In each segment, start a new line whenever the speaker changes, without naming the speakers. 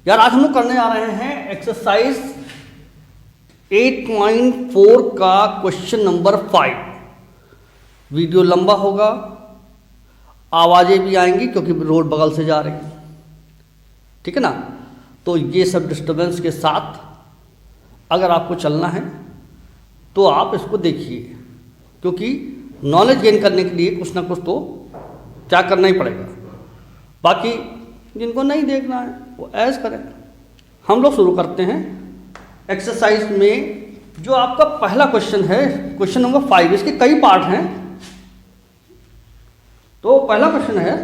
यार आज हम लोग करने जा रहे हैं एक्सरसाइज 8.4 का क्वेश्चन नंबर 5। वीडियो लंबा होगा, आवाज़ें भी आएंगी क्योंकि रोड बगल से जा रही है, ठीक है ना। तो ये सब डिस्टर्बेंस के साथ अगर आपको चलना है तो आप इसको देखिए, क्योंकि नॉलेज गेन करने के लिए कुछ ना कुछ तो क्या करना ही पड़ेगा। बाकी जिनको नहीं देखना है वो ऐश करें। हम लोग शुरू करते हैं एक्सरसाइज में। जो आपका पहला क्वेश्चन है, क्वेश्चन नंबर 5, इसके कई पार्ट हैं। तो पहला क्वेश्चन है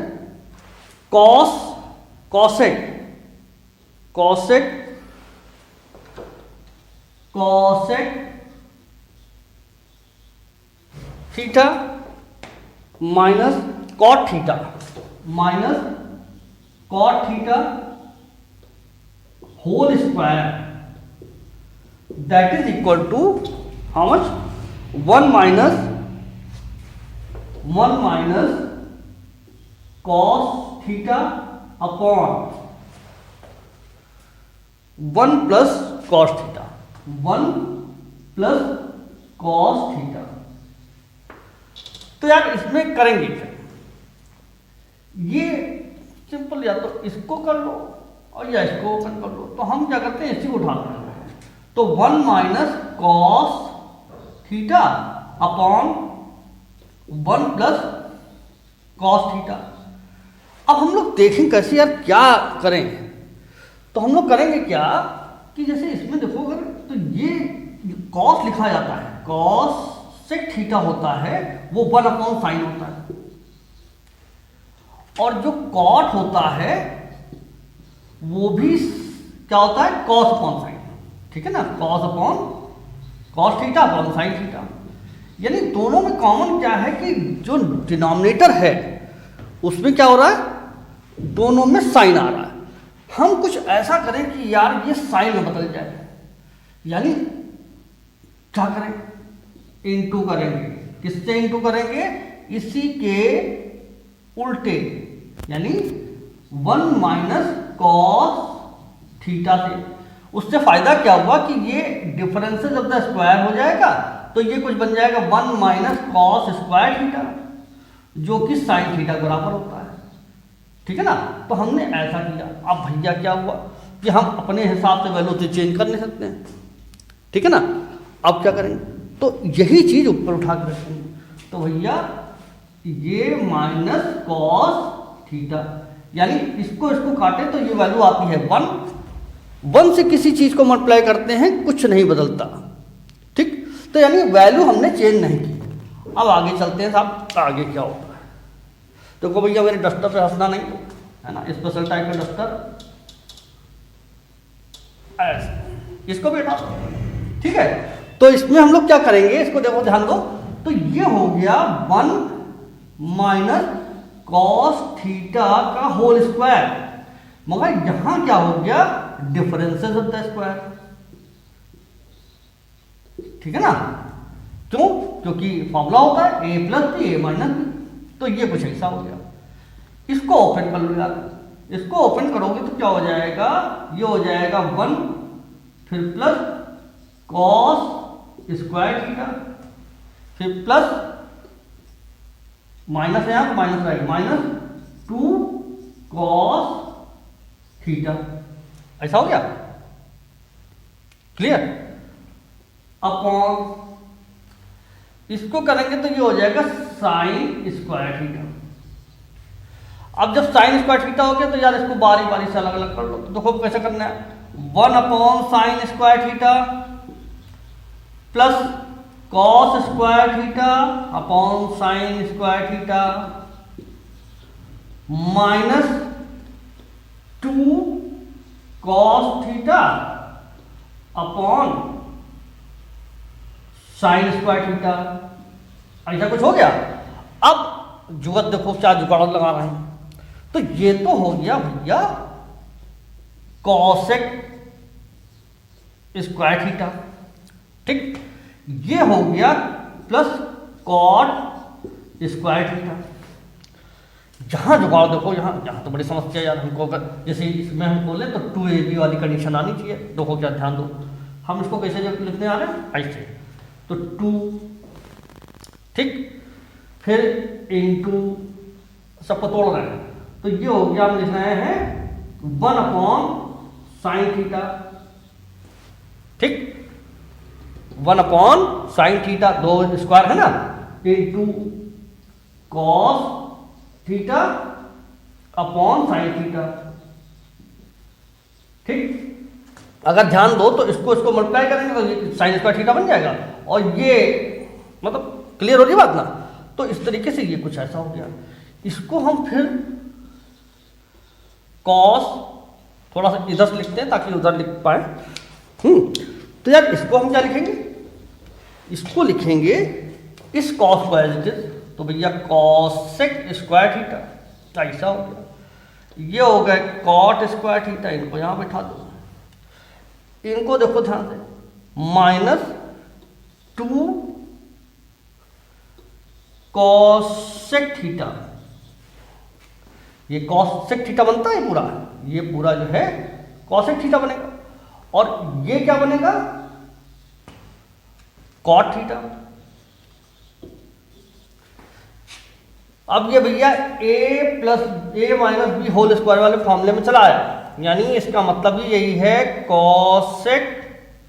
cosec theta minus cot theta whole square that is equal to how much 1 minus cos theta upon 1 plus cos theta. तो यार इसमें करेंगे क्या? ये सिंपल, या तो इसको कर लो और या इसको ओपन कर लो। तो हम क्या करते हैं, इसी को उठा लेते हैं। तो 1 minus cos theta upon 1 plus cos theta. अब हम लोग देखें कैसे यार क्या करें। तो हम लोग करेंगे क्या कि जैसे इसमें देखो, अगर तो ये कॉस लिखा जाता है, कॉस सेक थीटा होता है वो 1 अपॉन साइन होता है, और जो कॉट होता है वो भी क्या होता है, कॉस अपॉन साइन, ठीक है ना। Cos upon cos theta upon sine theta. यानी दोनों में कॉमन क्या है कि जो डिनोमिनेटर है उसमें क्या हो रहा है, दोनों में साइन आ रहा है। हम कुछ ऐसा करें कि यार ये साइन में बदल जाए, यानी क्या करें, इनटू करेंगे। किससे इनटू करेंगे, इसी के उल्टे, यानी 1 माइनस कॉस थीटा से। उससे फायदा क्या हुआ कि ये डिफरेंसेस ऑफ द स्क्वायर हो जाएगा, तो ये कुछ बन जाएगा 1 माइनस कॉस स्क्वायर थीटा, जो कि साइन थीटा बराबर होता है, ठीक है ना। तो हमने ऐसा किया। अब भैया क्या हुआ कि हम अपने हिसाब से वैल्यू से चेंज कर नहीं सकते हैं, ठीक है ना। अब क्या करेंगे, तो यही चीज ऊपर उठा कर रखेंगे। तो भैया ये माइनस कॉस थीटा, यानी इसको काटे तो ये वैल्यू आती है 1 से किसी चीज को मल्टीप्लाई करते हैं कुछ नहीं बदलता, ठीक। तो यानी वैल्यू हमने चेंज नहीं की। अब आगे चलते हैं साहब, आगे क्या होता है। तो भैया मेरे डस्टर पे हंसना नहीं है ना, स्पेशल टाइप का डस्टर ऐसे इसको भी हटा दो, ठीक है। तो इसमें हम लोग क्या करेंगे, इसको देखो ध्यान दो। तो ये हो गया 1 माइनस कॉस थीटा का होल स्क्वायर, मगर यहां क्या हो गया, डिफरेंसेस ऑफ द स्क्वायर, ठीक है ना। क्यों, क्योंकि फॉर्मूला होता है a plus b a minus b. तो ये कुछ ऐसा हो गया। इसको ओपन कर लो यार, इसको ओपन करोगे तो क्या हो जाएगा, ये हो जाएगा 1 फिर प्लस कॉस स्क्वायर थीटा, फिर प्लस माइनस है, यहां माइनस आएगा, माइनस 2 कॉस थीटा। ऐसा हो गया, क्लियर। अपॉन इसको करेंगे तो ये हो जाएगा साइन स्क्वायर थीटा। अब जब साइन स्क्वायर थीटा हो गया तो यार इसको बारी बारी से अलग अलग कर लो। तो देखो कैसे करना है, 1 upon sine square theta plus cos square theta upon sine square theta minus 2 cos theta upon sine square theta. ऐसा कुछ हो गया। अब जुगत देखो क्या जुगाड़ लगा रहे हैं। तो ये तो हो गया भैया कॉसेक स्क्वायर थीटा, ठीक। ये हो गया प्लस कॉट स्क्वायर थीटा। जहाँ जुगाड़ देखो, यहाँ तो बड़ी समस्या यार हमको। अगर जैसे इसमें हम बोले तो 2ab वाली कंडीशन आनी चाहिए। देखो क्या, ध्यान दो, हम इसको कैसे लिखने आ रहे हैं, ऐसे। तो 2, ठीक, फिर इंटू, सबको तोड़ रहे हैं, तो ये हो गया, हम लिख रहे हैं 1/sin थीटा, ठीक, 1/sin थीटा, 2 स्क्वायर है ना, into cos theta upon sine theta, ठीक। अगर ध्यान दो तो इसको मल्टीप्लाई करेंगे तो साइन स्क्वायर थीटा बन जाएगा, और ये मतलब क्लियर हो रही बात ना। तो इस तरीके से ये कुछ ऐसा हो गया। इसको हम फिर कॉस, थोड़ा सा इधर से लिखते हैं ताकि उधर लिख पाए। तो यार इसको हम क्या लिखेंगे, इसको लिखेंगे इस कॉस को एज इट इज, तो भैया कॉसेक स्क्वायर थीटा, ऐसा हो गया। ये हो गए कॉट स्क्वायर थीटा, इनको यहां बैठा दो, इनको देखो ध्यान से, -2 कॉसेक थीटा, ये कॉसेक थीटा बनता है पूरा, ये पूरा जो है कॉसेक थीटा बनेगा, और ये क्या बनेगा, कॉट थीटा। अब ये भैया a + a - b whole square वाले फॉर्मूले में चला आया, यानी इसका मतलब ही यही है, cosec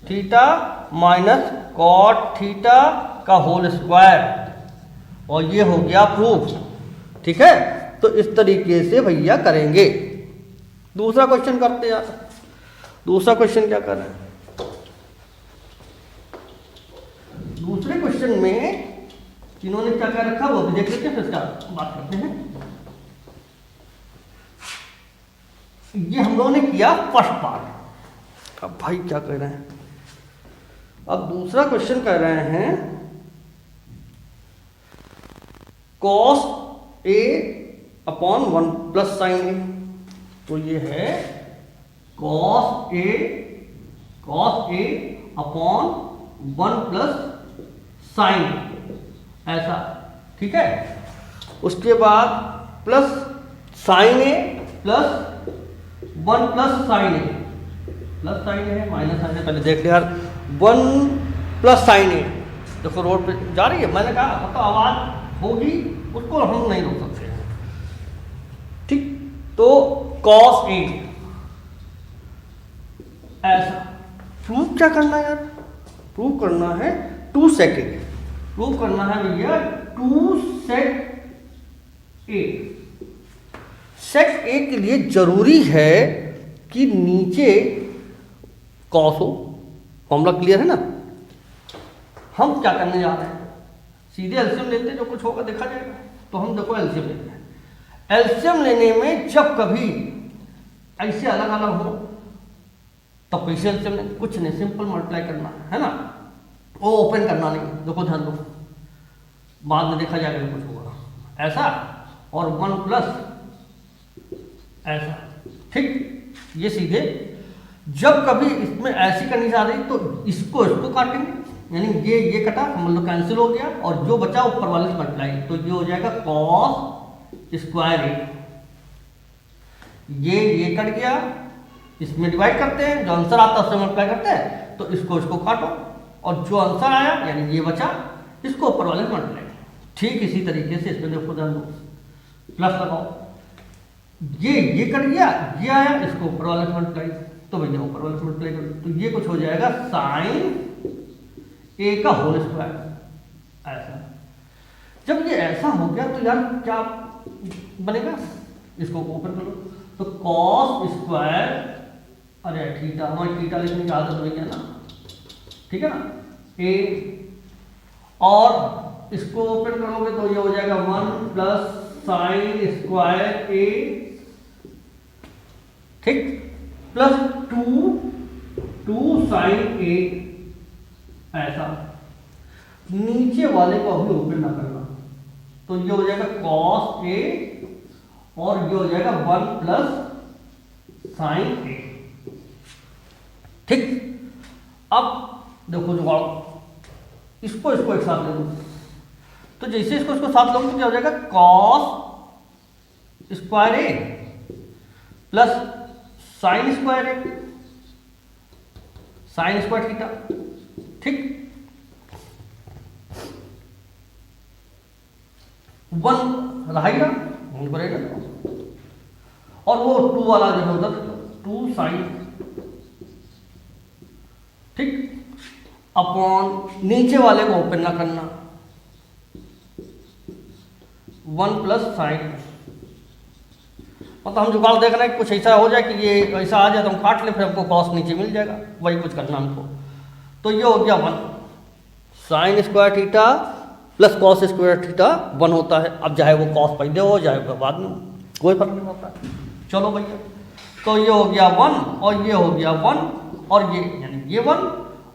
theta minus cot theta का होल स्क्वायर, और ये हो गया प्रूफ, ठीक है। तो इस तरीके से भैया करेंगे। दूसरा क्वेश्चन करते हैं। दूसरा क्वेश्चन क्या कर रहे हैं, दूसरे क्वेश्चन में इन्होंने क्या क्या रखा वो भी देख लेते हैं, फिर इसका बात करते हैं। ये हम लोगों ने किया फर्स्ट पार्ट। अब भाई क्या कह रहे हैं, अब दूसरा क्वेश्चन कर रहे हैं, cos a upon 1 + sin a। तो ये है cos a upon 1 + sin a, ऐसा, ठीक है। उसके बाद plus sine A plus 1 + sin a, plus sine A है माइनस साइन ए, पहले देख लिया यार, 1 + sin a। देखो रोड पे जा रही है, मैंने कहा तो आवाज होगी, उसको हम नहीं रोक सकते, ठीक। तो cos a, ऐसा। प्रूफ क्या करना है यार, प्रूफ करना है 2 sec a, प्रूव करना है भैया 2 sec a। sec a के लिए जरूरी है कि नीचे cos हो, फॉर्मूला क्लियर है ना। हम क्या करने जा रहे हैं, सीधे एलसीएम लेते हैं, जो कुछ होगा देखा जाएगा। तो हम देखो एलसीएम लेते हैं। एलसीएम लेने में जब कभी ऐसे अलग अलग हो तब कैसे एलसीएम लें, कुछ नहीं, सिंपल मल्टीप्लाई करना है ना, वो ओपन करना नहीं। देखो ध्यान दो, बाद में देखा जाएगा कुछ होगा ऐसा, और 1 प्लस ऐसा, ठीक। ये सीधे जब कभी इसमें ऐसी कंडीशन आ रही तो इसको काटेंगे, यानी ये कटा, मतलब कैंसिल हो गया, और जो बचा ऊपर वाले से मल्टीप्लाई, तो ये हो जाएगा cos स्क्वायर a। ये कट गया, इसमें डिवाइड करते हैं, जो आंसर आता है उससे मल्टीप्लाई करते हैं, तो इसको काटो, और जो आंसर आया यानी ये बचा, इसको ऊपर वाले से मल्टीप्लाई। ठीक इसी तरीके से इसमें देखो ध्यान दो, प्लस लगाओ, ये कट गया, ये आया, इसको ऊपर वाले से मल्टीप्लाई, तो भैया ऊपर वाले से मल्टीप्लाई करो, तो ये कुछ हो जाएगा साइन a का होल स्क्वायर, ऐसा। जब ये ऐसा हो गया तो यार क्या बनेगा, इसको ओपन करो, तो cos स्क्वायर, अरे थीटा, हमारी थीटा लिखने की आदत हो गया ना, ठीक है ना, a, और इसको ओपन करोगे तो ये हो जाएगा 1 + sin स्क्वायर a, ठीक, प्लस 2 sin a, ऐसा। नीचे वाले को अभी ओपन ना करना, तो ये हो जाएगा cos a, और ये हो जाएगा 1 + sin a, ठीक। अब देखो जुगाड़, इसको एक साथ ले लो, तो जैसे इसको साथ लोगे तो क्या हो जाएगा cos स्क्वायर ए प्लस साइन स्क्वायर ए, साइन स्क्वायर थीटा। ठीक, 1 रहा ही ना, और वो 2 वाला जो होता था 2 साइन, ठीक, अपॉन नीचे वाले को ओपन ना करना, 1 प्लस साइन। मतलब हम जुगाड़ देख रहे हैं कुछ ऐसा हो जाए कि ये ऐसा आ जाए तो हम काट ले, फिर हमको कॉस नीचे मिल जाएगा, वही कुछ करना हमको। तो ये हो गया 1 sign square theta plus cos square theta 1 होता है। अब चाहे वो कॉस पहले हो चाहे बाद में, कोई फर्क नहीं होता। चलो भैया, तो ये हो गया 1 और ये हो गया 1 और ये, यानी ये 1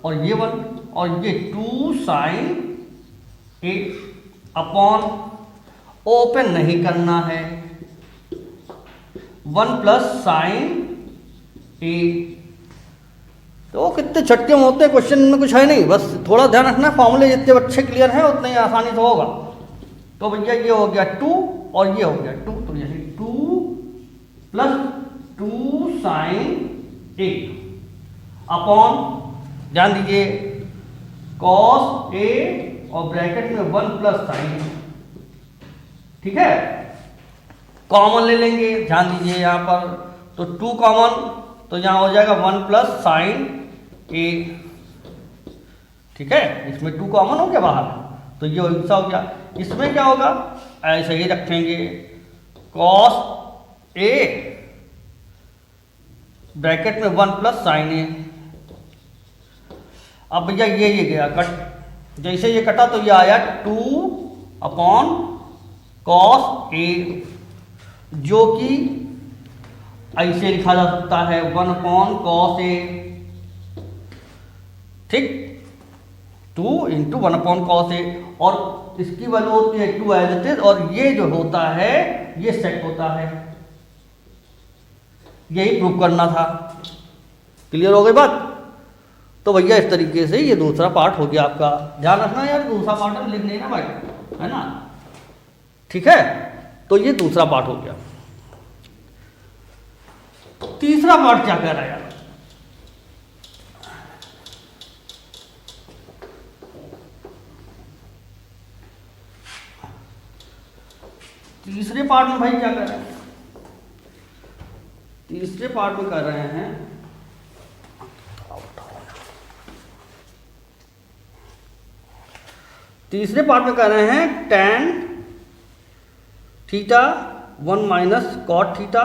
और ये 1 और ये 2 साइन ए अपॉन, ओपन नहीं करना है, 1 प्लस साइन ए। तो कितने छटके में होते हैं, क्वेश्चन में कुछ है नहीं, बस थोड़ा ध्यान रखना, फॉर्मूले जितने अच्छे क्लियर हैं उतने ही आसानी से होगा। तो भैया ये हो गया 2 और ये हो गया 2, तो यही 2 प्लस 2 साइन ए अपॉन, ध्यान दीजिए, कॉस ए और ब्रैकेट में 1 प्लस साइन। ठीक है, कॉमन ले लेंगे, ध्यान दीजिए यहाँ पर, तो 2 कॉमन, तो यहाँ हो जाएगा 1 प्लस साइन ए। ठीक है, इसमें 2 कॉमन हो गया बाहर, तो ये ऐसा हो गया। इसमें क्या होगा, ऐसे ही रखेंगे, कॉस ए ब्रैकेट में 1 प्लस साइन ए। अब भैया ये गया कट, जैसे ये कटा तो ये आया 2 अपॉन कॉस ए, जो कि ऐसे लिखा जा सकता है 1 अपॉन कॉस ए। ठीक, 2 इंटू 1 अपॉन कॉस ए, और इसकी वैल्यू होती है 2 एज इट इज, और ये जो होता है ये सेट होता है। यही प्रूव करना था। क्लियर हो गई बात? तो भैया इस तरीके से ये दूसरा पार्ट हो गया आपका। ध्यान रखना यार, दूसरा पार्ट हम लिख नहीं ना भाई, है ना? ठीक है, तो ये दूसरा पार्ट हो गया। तीसरा पार्ट क्या कह रहा है यार? तीसरे पार्ट में भाई क्या कर रहे हैं? तीसरे पार्ट में कर रहे हैं, तीसरे पार्ट में कर रहे हैं tan theta 1 minus cot theta,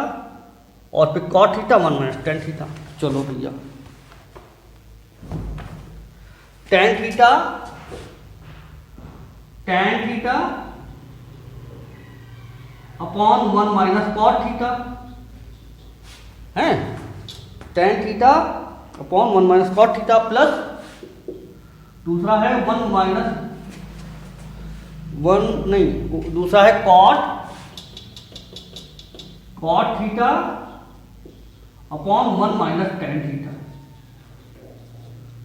और फिर cot theta 1 minus tan theta. चलो भैया, tan theta upon 1 minus cot theta है, tan theta upon 1 minus cot theta, plus दूसरा है 1 माइनस 1 नहीं, दूसरा है cot theta upon 1 minus tan theta.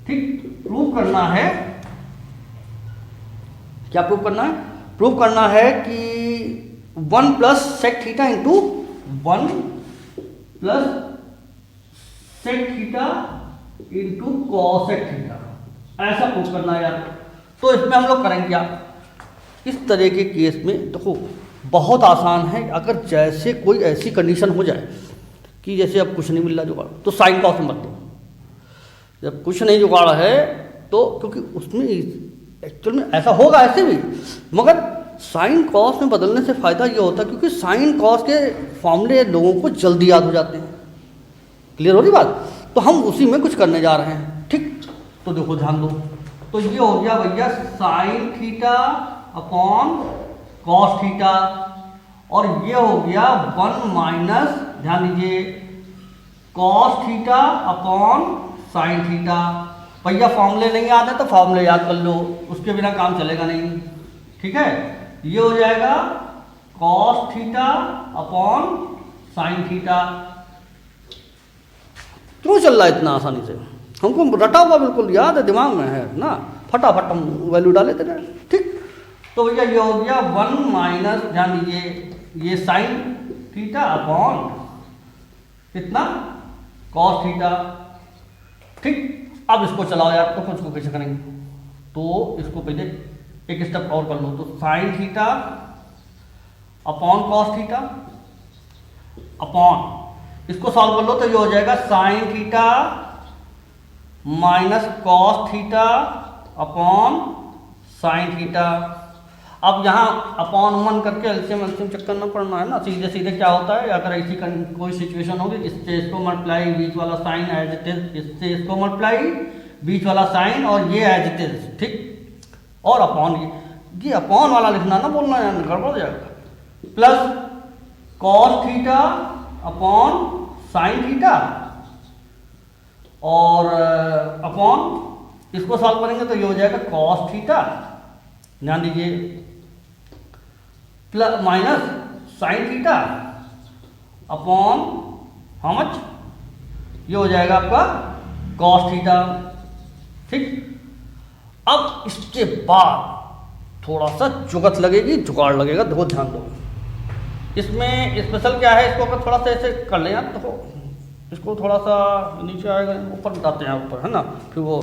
ठीक, प्रूव करना है, क्या प्रूव करना है? प्रूव करना है कि 1 plus sec theta into 1 plus sec theta into cosec theta, ऐसा प्रूव करना है यार। तो इसमें हम लोग करेंगे क्या, इस तरह के केस में देखो बहुत आसान है। अगर जैसे कोई ऐसी कंडीशन हो जाए कि जैसे अब कुछ नहीं मिल रहा जुगाड़, तो साइन कॉस में मत दो। जब कुछ नहीं जुगाड़ है तो, क्योंकि उसमें एक्चुअल में ऐसा होगा ऐसे भी, मगर साइन कॉस में बदलने से फ़ायदा ये होता है क्योंकि साइन कॉस के फॉर्मूले लोगों को जल्दी याद हो जाते हैं। क्लियर हो रही बात? तो हम उसी में कुछ करने जा रहे हैं। ठीक, तो देखो ध्यान दो, तो ये हो गया भैया sign theta upon cos theta, और ये हो गया 1 माइनस, ध्यान दीजिए, cos theta upon sine theta. भैया फॉर्मूले नहीं आते तो फॉर्मूले याद कर लो, उसके बिना काम चलेगा नहीं। ठीक है, ये हो जाएगा cos theta upon sine theta. क्यों चल रहा है इतना आसानी से? हमको रटा हुआ बिल्कुल याद है, दिमाग में है ना, फटाफट हम वैल्यू डाले थे। ठीक, तो भैया ये हो गया 1 माइनस, ध्यान दीजिए, ये साइन थीटा अपॉन कितना कॉस थीटा। ठीक, अब इसको चलाओ यार, तो कुछ को कैसे करेंगे, तो इसको पहले एक स्टेप और कर लो, तो sine theta upon cos theta upon इसको सॉल्व कर लो तो ये हो जाएगा sign theta minus cos theta upon sine theta. अब यहाँ अपॉन 1 करके एलसीएम चक्कर न पड़ना है ना, सीधे सीधे क्या होता है, अगर ऐसी कोई सिचुएशन होगी इससे इसको मल्टीप्लाई बीच वाला साइन एज इट इज, इससे इसको मल्टीप्लाई बीच वाला साइन और ये एज इट इज। ठीक, और अपॉन ये अपॉन वाला लिखना ना बोलना है, गड़बड़ हो जाएगा। Plus cos theta upon sine theta और अपॉन इसको सॉल्व करेंगे तो ये हो जाएगा कॉस थीटा, ध्यान दीजिए, plus minus sine theta upon how much, ये हो जाएगा आपका कॉस थीटा। ठीक, अब इसके बाद थोड़ा सा जुगत लगेगी, जुगाड़ लगेगा, देखो ध्यान दो, इसमें स्पेशल क्या है, इसको अगर थोड़ा सा ऐसे कर लें आप, देखो इसको थोड़ा सा नीचे आएगा, ऊपर मिटाते हैं ऊपर, है ना, फिर वो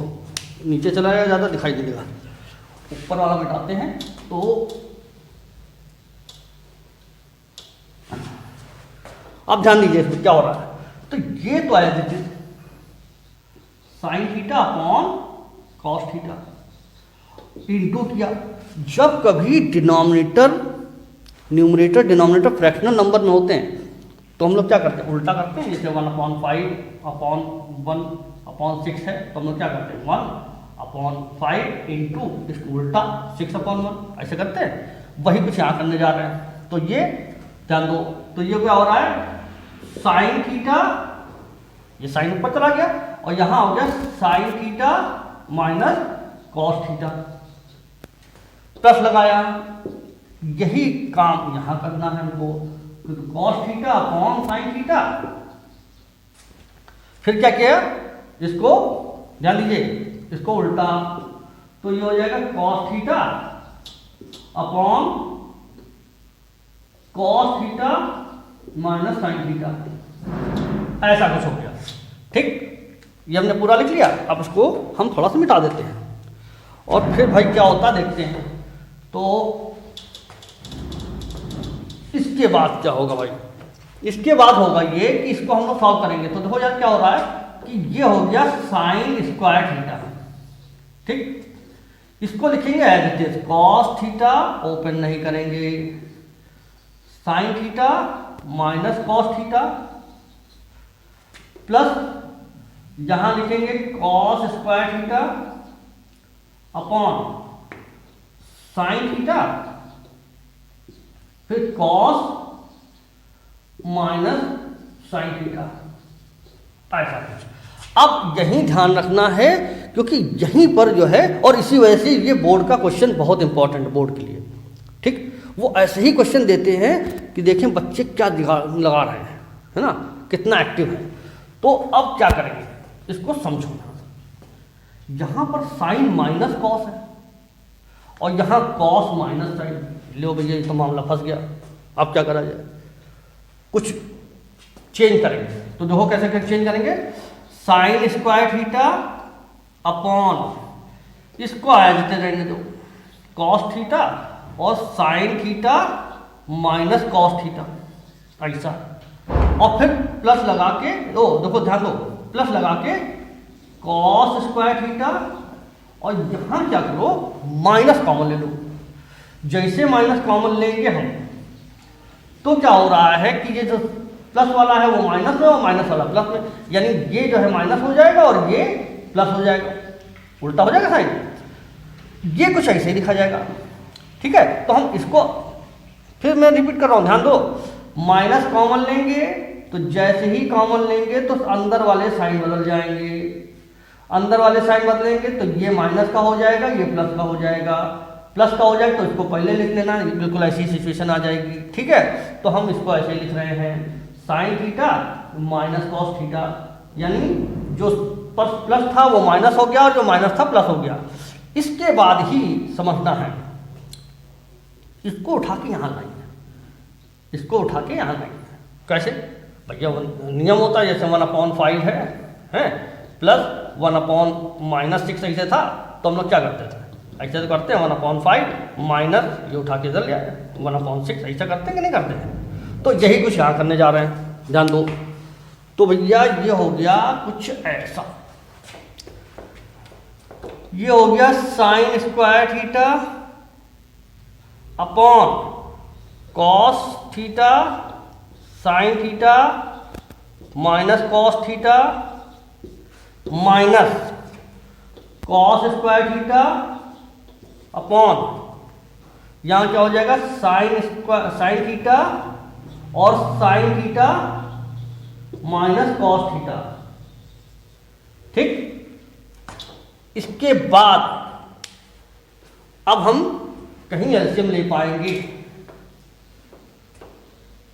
नीचे चला जाएगा, ज़्यादा दिखाई दे देगा, ऊपर वाला मिटाते हैं। तो अब ध्यान दीजिए इसमें क्या हो रहा है, तो ये तो आया देखिए sign theta upon cos theta into किया। जब कभी न्यूमरेटर डिनोमिनेटर फ्रैक्शनल नंबर में होते हैं तो हम लोग क्या करते हैं, उल्टा करते हैं, जैसे 1/5 अपॉन 1 अपॉन 6 है तो हम लोग क्या करते हैं 1/5 इंटू इसको उल्टा 6/1 ऐसे करते हैं, वही कुछ यहाँ करने जा रहे हैं। तो ये ध्यान दो, तो ये क्या हो रहा है साइन थीटा, ये साइन ऊपर चला गया और यहाँ हो गया sign theta minus cos theta, plus लगाया, यही काम यहाँ करना है हमको, cos theta upon sine theta. फिर क्या किया, इसको ध्यान दीजिए, इसको उल्टा, तो ये हो जाएगा cos theta upon cos theta minus sine theta, ऐसा कुछ हो गया। ठीक, ये हमने पूरा लिख लिया, अब इसको हम थोड़ा सा मिटा देते हैं और फिर भाई क्या होता है देखते हैं। तो इसके बाद क्या होगा भाई, इसके बाद होगा ये कि इसको हम लोग सॉल्व करेंगे, तो देखो यार क्या हो रहा है कि ये हो गया साइन स्क्वायर थीटा। ठीक, इसको लिखेंगे as it is cos theta, open नहीं करेंगे, sine theta minus cos theta, plus यहां लिखेंगे cos square theta upon sine theta, फिर कॉस माइनस साइन थीटा, ऐसा कुछ। अब यही ध्यान रखना है क्योंकि यहीं पर जो है, और इसी वजह से ये बोर्ड का क्वेश्चन बहुत इंपॉर्टेंट बोर्ड के लिए। ठीक, वो ऐसे ही क्वेश्चन देते हैं कि देखें बच्चे क्या लगा रहे हैं, है ना, कितना एक्टिव है। तो अब क्या करेंगे, इसको समझो, यहां पर साइन माइनस कॉस है और यहां कॉस माइनस साइन, लो भैया ये तो मामला फंस गया, अब क्या करा जाए, कुछ चेंज करेंगे। तो देखो कैसे चेंज करेंगे, साइन स्क्वायर थीटा अपॉन इसको एज इट इज रहने दो कॉस थीटा और sign theta minus cos theta, ऐसा, और फिर प्लस लगा के, ओ देखो ध्यान दो, प्लस लगा के कॉस स्क्वायर थीटा और यहां क्या करो माइनस कॉमन ले लो। जैसे माइनस कॉमन लेंगे हम तो क्या हो रहा है कि ये जो प्लस वाला है वो माइनस में और माइनस वाला प्लस में, यानी ये जो है माइनस हो जाएगा और ये प्लस हो जाएगा, उल्टा हो जाएगा साइन, ये कुछ ऐसे ही लिखा जाएगा। ठीक है, तो हम इसको फिर मैं रिपीट कर रहा हूं, ध्यान दो, माइनस कॉमन लेंगे तो जैसे ही कॉमन लेंगे तो अंदर वाले साइन बदल जाएंगे, अंदर वाले साइन बदलेंगे तो ये माइनस का हो जाएगा, ये प्लस का हो जाएगा, प्लस का हो जाएगा तो इसको पहले लिख लेना, बिल्कुल ऐसी सिचुएशन आ जाएगी। ठीक है, तो हम इसको ऐसे लिख रहे हैं sign theta minus cos theta, यानी जो प्लस था वो माइनस हो गया और जो माइनस था प्लस हो गया। इसके बाद ही समझना है, इसको उठा के यहां लाएंगे, इसको उठा के यहां लाएंगे, कैसे भैया, नियम होता है जैसे 1/5 है प्लस 1/-6 ऐसे था, तो हम लोग क्या करते थे, ऐसे तो करते हैं 1/5 माइनस ये उठा के इधर ले आए 1/6, ऐसा करते हैं कि नहीं करते हैं। तो यही कुछ यहाँ करने जा रहे हैं, ध्यान दो। तो भैया ये हो गया कुछ ऐसा, ये हो गया sign square theta upon cos theta sine theta minus cos theta minus cos square theta upon यहां क्या हो जाएगा साइन थीटा और sign theta minus cos theta. ठीक, इसके बाद अब हम कहीं एलसीएम ले पाएंगे,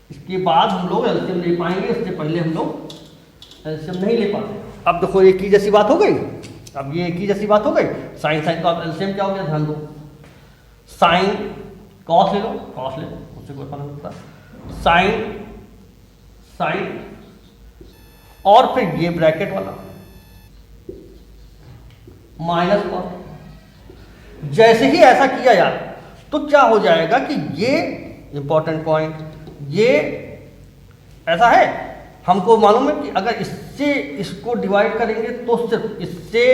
इसके बाद हम लोग एलसीएम ले पाएंगे, इससे पहले हम लोग एलसीएम नहीं ले पाते। अब देखो एक ही जैसी बात हो गई, अब ये एक ही जैसी बात हो गई, साइन साइन का एलसीएम क्या हो गया, ध्यान दो, साइन कॉस ले लो, कॉस ले लो, उससे कोई फर्क नहीं पड़ता, साइन साइन और फिर ये ब्रैकेट वाला माइनस कॉस। जैसे ही ऐसा किया यार तो क्या हो जाएगा कि ये इंपॉर्टेंट पॉइंट, ये ऐसा है, हमको मालूम है कि अगर इससे इसको डिवाइड करेंगे तो सिर्फ इससे,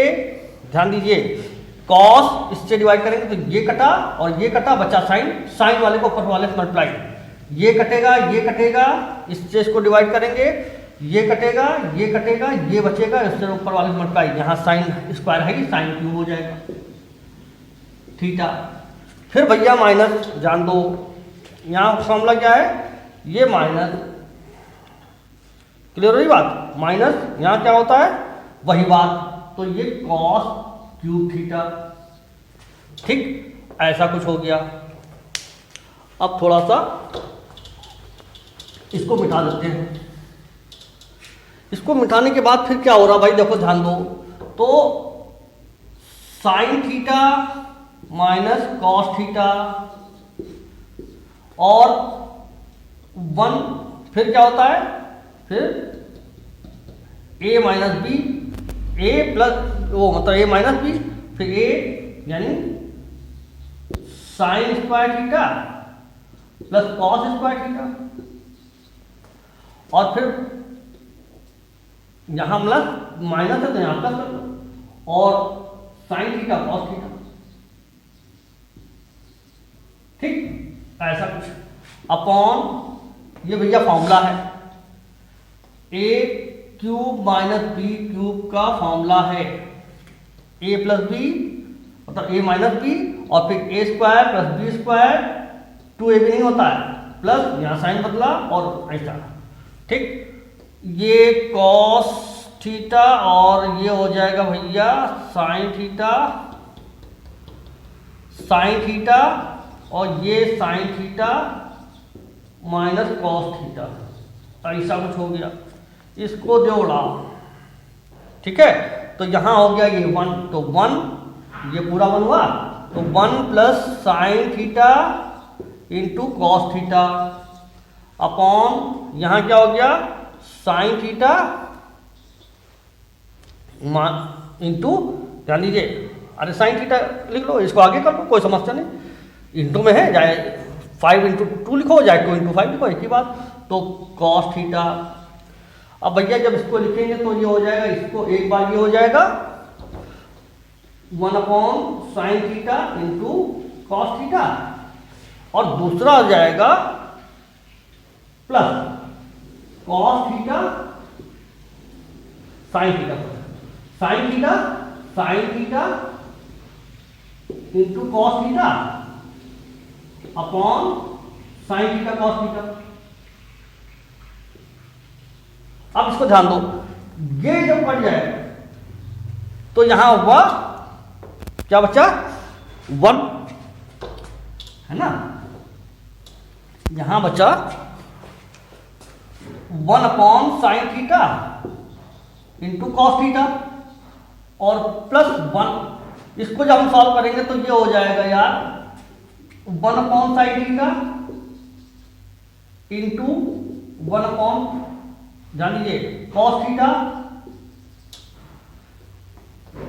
ध्यान दीजिए, कॉस इससे डिवाइड करेंगे तो ये कटा और ये कटा, बचा साइन, साइन वाले को ऊपर वाले से मल्टीप्लाई, ये कटेगा, इससे इसको डिवाइड करेंगे, ये कटेगा, ये बचेगा, इससे ऊपर वाले से मल्टीप्लाई, यहाँ साइन स्क्वायर है, साइन क्यूब हो जाएगा थीटा। फिर भैया माइनस, जान दो यहाँ फॉर्मूला क्या है, ये माइनस, क्लियर हुई बात, माइनस यहाँ क्या होता है वही बात, तो ये कॉस क्यूब थीटा। ठीक, ऐसा कुछ हो गया। अब थोड़ा सा इसको मिटा देते हैं। इसको मिटाने के बाद फिर क्या हो रहा भाई, देखो ध्यान दो, तो sine theta minus cos theta और 1, फिर क्या होता है, फिर a minus b, a plus वो मतलब a माइनस बी, फिर a यानी sine square theta plus cos square theta, और फिर यहां प्लस माइनस है तो यहां प्लस कर दो, और साइन थीटा कॉस थीटा। ठीक, ऐसा कुछ अपॉन ये भैया फॉर्मूला है, ए क्यूब माइनस बी क्यूब का फॉर्मूला है, ए प्लस बी मतलब ए माइनस बी, और फिर A square plus B square, 2ab नहीं होता है, प्लस यहाँ साइन बदला और ऐसा। ठीक, ये कॉस थीटा और ये हो जाएगा भैया साइन थीटा और ये sign theta minus cos theta, ऐसा कुछ हो गया, इसको जोड़ा। ठीक है, तो यहां हो गया ये 1, तो 1 ये पूरा 1 हुआ, तो 1 plus sine theta into cos theta upon यहां क्या हो गया, साइन थीटा इंटू, ध्यान दीजिए, अरे साइन थीटा लिख लो, इसको आगे कर लो, कोई समस्या नहीं, इंटू में है, चाहे 5 इंटू 2 लिखो, चाहे 2 इंटू 5 लिखो, एक ही बात, तो कॉस थीटा। अब भैया जब इसको लिखेंगे तो ये हो जाएगा, इसको एक बार ये हो जाएगा 1 upon sine theta into cos theta, और दूसरा आ जाएगा plus cos theta sine theta into cos theta upon sine theta cos theta. अब इसको ध्यान दो, ये जब कट जाए तो यहां हुआ क्या बचा, 1 है ना, यहां बचा 1 upon sine theta into cos theta और प्लस 1, इसको जब हम सॉल्व करेंगे तो ये हो जाएगा यार 1 upon sine theta into 1 upon जान लीजिए कॉस थीटा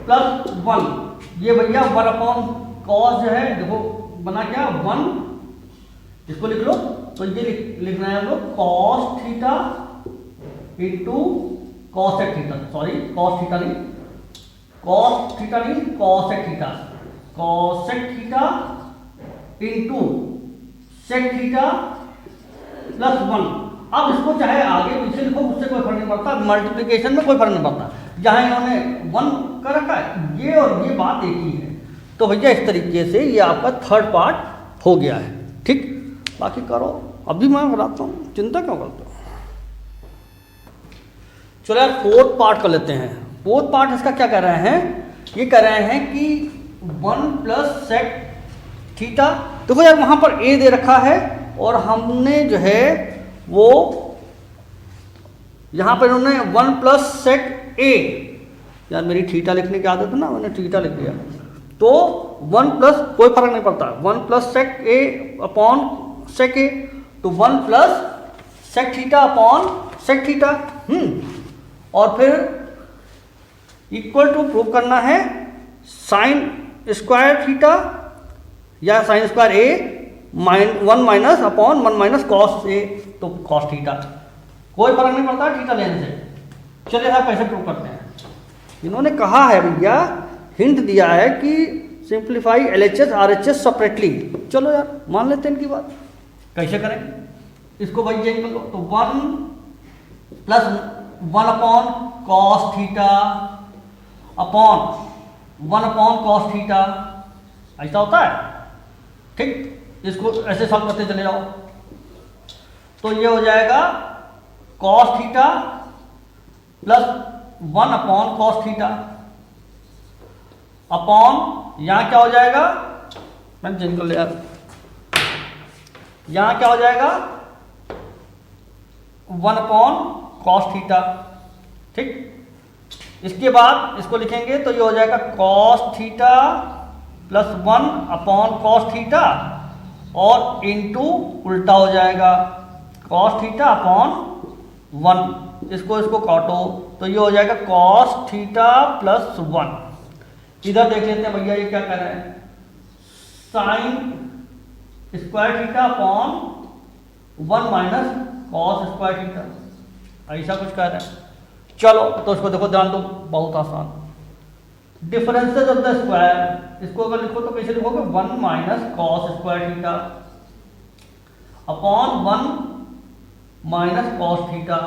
प्लस 1, ये भैया 1 अपॉन कॉस जो है देखो बना क्या 1, इसको लिख लो, तो ये लिखना है हम लोग cos theta into cosec theta, sorry cos theta नहीं, cosec theta, cosec theta into sec theta plus 1। अब इसको चाहे आगे पीछे लिखो, उससे कोई फर्क नहीं पड़ता, मल्टीप्लिकेशन में कोई फर्क नहीं पड़ता, जहां इन्होंने 1 कर रखा है ये और ये बात एक ही है। तो भैया इस तरीके से ये आपका थर्ड पार्ट हो गया है, ठीक। बाकी करो, अभी मैं कराता हूँ, चिंता क्यों करते हो। चलो यार फोर्थ पार्ट कर लेते हैं। फोर्थ पार्ट इसका क्या कह रहे हैं, ये कह रहे हैं कि 1 प्लस सेक थीटा, देखो यार वहां पर ए दे रखा है और हमने जो है वो यहां पर इन्होंने 1 प्लस सेक ए, यार मेरी थीटा लिखने की आदत है ना, मैंने थीटा लिख दिया, तो 1 प्लस कोई फर्क नहीं पड़ता, 1 plus sec A upon sec a, तो 1 plus sec theta upon sec theta, और फिर इक्वल टू प्रूव करना है साइन स्क्वायर थीटा या sine square a 1 minus upon 1 minus cos a, तो कॉस थीटा, कोई फर्क नहीं पड़ता थीटा लेने से। चलिए साहब कैसे प्रूव करते हैं। इन्होंने कहा है भैया, हिंट दिया है कि सिंप्लीफाई LHS RHS सेपरेटली। चलो यार मान लेते हैं इनकी बात, कैसे करें इसको भाई चेंज कर लो, तो 1 plus 1 upon cos theta upon 1 upon cos theta, ऐसा होता है, ठीक। इसको ऐसे सॉल्व करते चले जाओ, तो ये हो जाएगा cos theta plus 1 upon cos theta upon यहां क्या हो जाएगा, मैं चेंज कर लिया, यहां क्या हो जाएगा 1 अपॉन कॉस थीटा, ठीक। इसके बाद इसको लिखेंगे तो ये हो जाएगा cos theta plus 1 upon cos theta और इनटू उल्टा हो जाएगा कॉस थीटा अपॉन 1, इसको काटो तो ये हो जाएगा कॉस थीटा प्लस 1। इधर देख लेते हैं भैया ये क्या कर रहे हैं, sign square theta upon 1 minus cos square theta, ऐसा कुछ कर रहे हैं। चलो तो इसको देखो ध्यान दो, बहुत आसान, डिफरेंसेस ऑफ द स्क्वायर, इसको अगर लिखो तो कैसे लिखोगे 1 minus cos square theta upon 1 minus cos theta,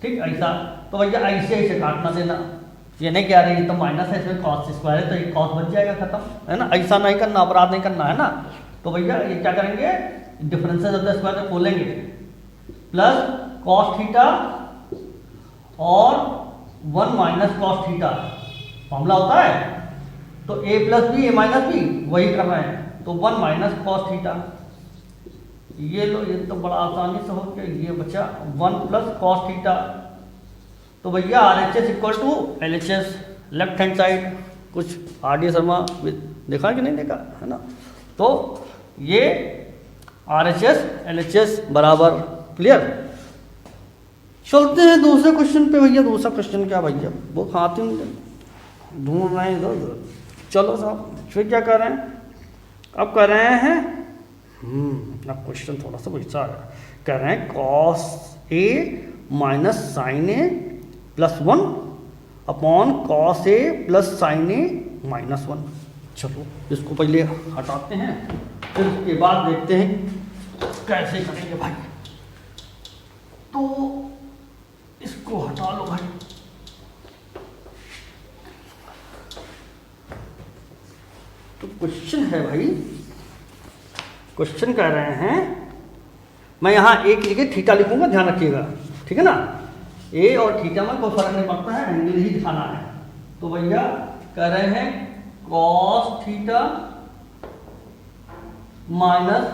ठीक। ऐसा तो भैया ऐसे काटना देना, ये नहीं कह रहे ये तो माइनस है इसमें कॉस स्क्वायर है तो ये कॉस बच जाएगा, खत्म है ना, ऐसा नहीं करना, अपराध नहीं करना है ना। तो भैया ये क्या करेंगे, डिफरेंसेस ऑफ द स्क्वायर खोलेंगे, प्लस कॉस थीटा और 1 माइनस कॉस थीटा, मामला होता है, तो a plus b a minus b वही कर रहे हैं, तो 1 माइनस कॉस थीटा, ये लो, ये तो बड़ा आसानी से हो गया, ये बचा 1 प्लस कॉस थीटा। तो भैया RHS equal to LHS, left hand side, कुछ RD शर्मा देखा कि नहीं देखा है ना, तो ये RHS LHS बराबर, क्लियर। चलते हैं दूसरे क्वेश्चन पे भैया। दूसरा क्वेश्चन क्या भैया, वो खाते ढूंढ रहे हैं इधर उधर। चलो साहब फिर क्या कर रहे हैं, अब कर रहे हैं अब क्वेश्चन थोड़ा सा वैसा है, कह रहे हैं cos A minus sign A plus 1 upon cos A plus sine A minus 1। चलो इसको पहले हटाते हैं, फिर उसके बाद देखते हैं कैसे करेंगे भाई। तो इसको हटा लो भाई, तो क्वेश्चन है भाई, क्वेश्चन कह रहे हैं, मैं यहाँ एक जगह थीटा लिखूंगा, ध्यान रखिएगा, ठीक है ना, ए और थीटा में कोई फर्क नहीं पड़ता है, एंगल ही दिखाना है। तो भैया कह रहे हैं cos theta minus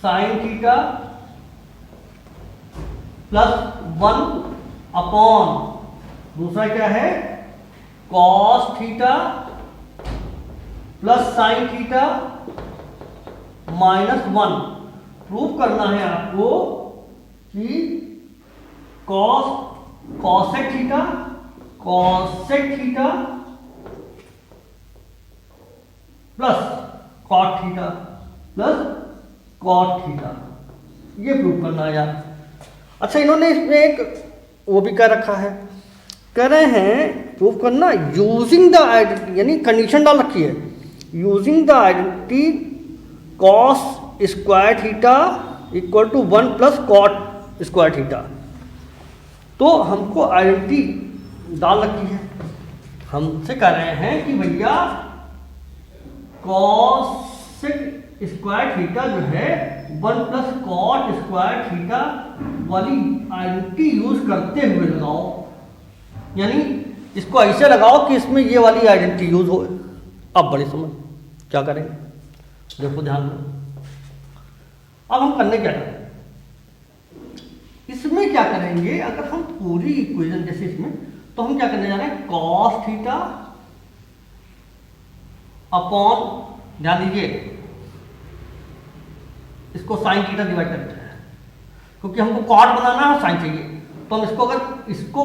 sine theta plus 1 upon दूसरा क्या है cos theta plus sine theta minus 1। Prove करना है आपको कि cosec theta plus cot theta ये प्रूव करना है यार। अच्छा, इन्होंने इसमें एक वो भी कर रखा है, कह रहे हैं प्रूव करना यूजिंग द आइडेंटिटी, यानी कंडीशन डाल रखी है, using the identity cos square theta equal to 1 plus cot square theta. तो हमको आइडेंटिटी डाल रखी है, हमसे कह रहे हैं कि भैया कॉसेक स्क्वायर थीटा जो है 1 प्लस कॉट स्क्वायर थीटा वाली आइडेंटिटी यूज करते हुए लगाओ, यानी इसको ऐसे लगाओ कि इसमें ये वाली आइडेंटिटी यूज हो। अब बड़ी समझ क्या करेंगे, देखो ध्यान दो। अब हम करने क्या करें, इसमें क्या करेंगे, अगर हम पूरी इक्वेशन जैसे इसमें, तो हम क्या करने जा रहे हैं, कॉस थीटा अपॉन, ध्यान दीजिए, इसको साइन थीटा डिवाइड करते हैं, क्योंकि हमको कॉट बनाना है, साइन चाहिए, तो हम इसको अगर इसको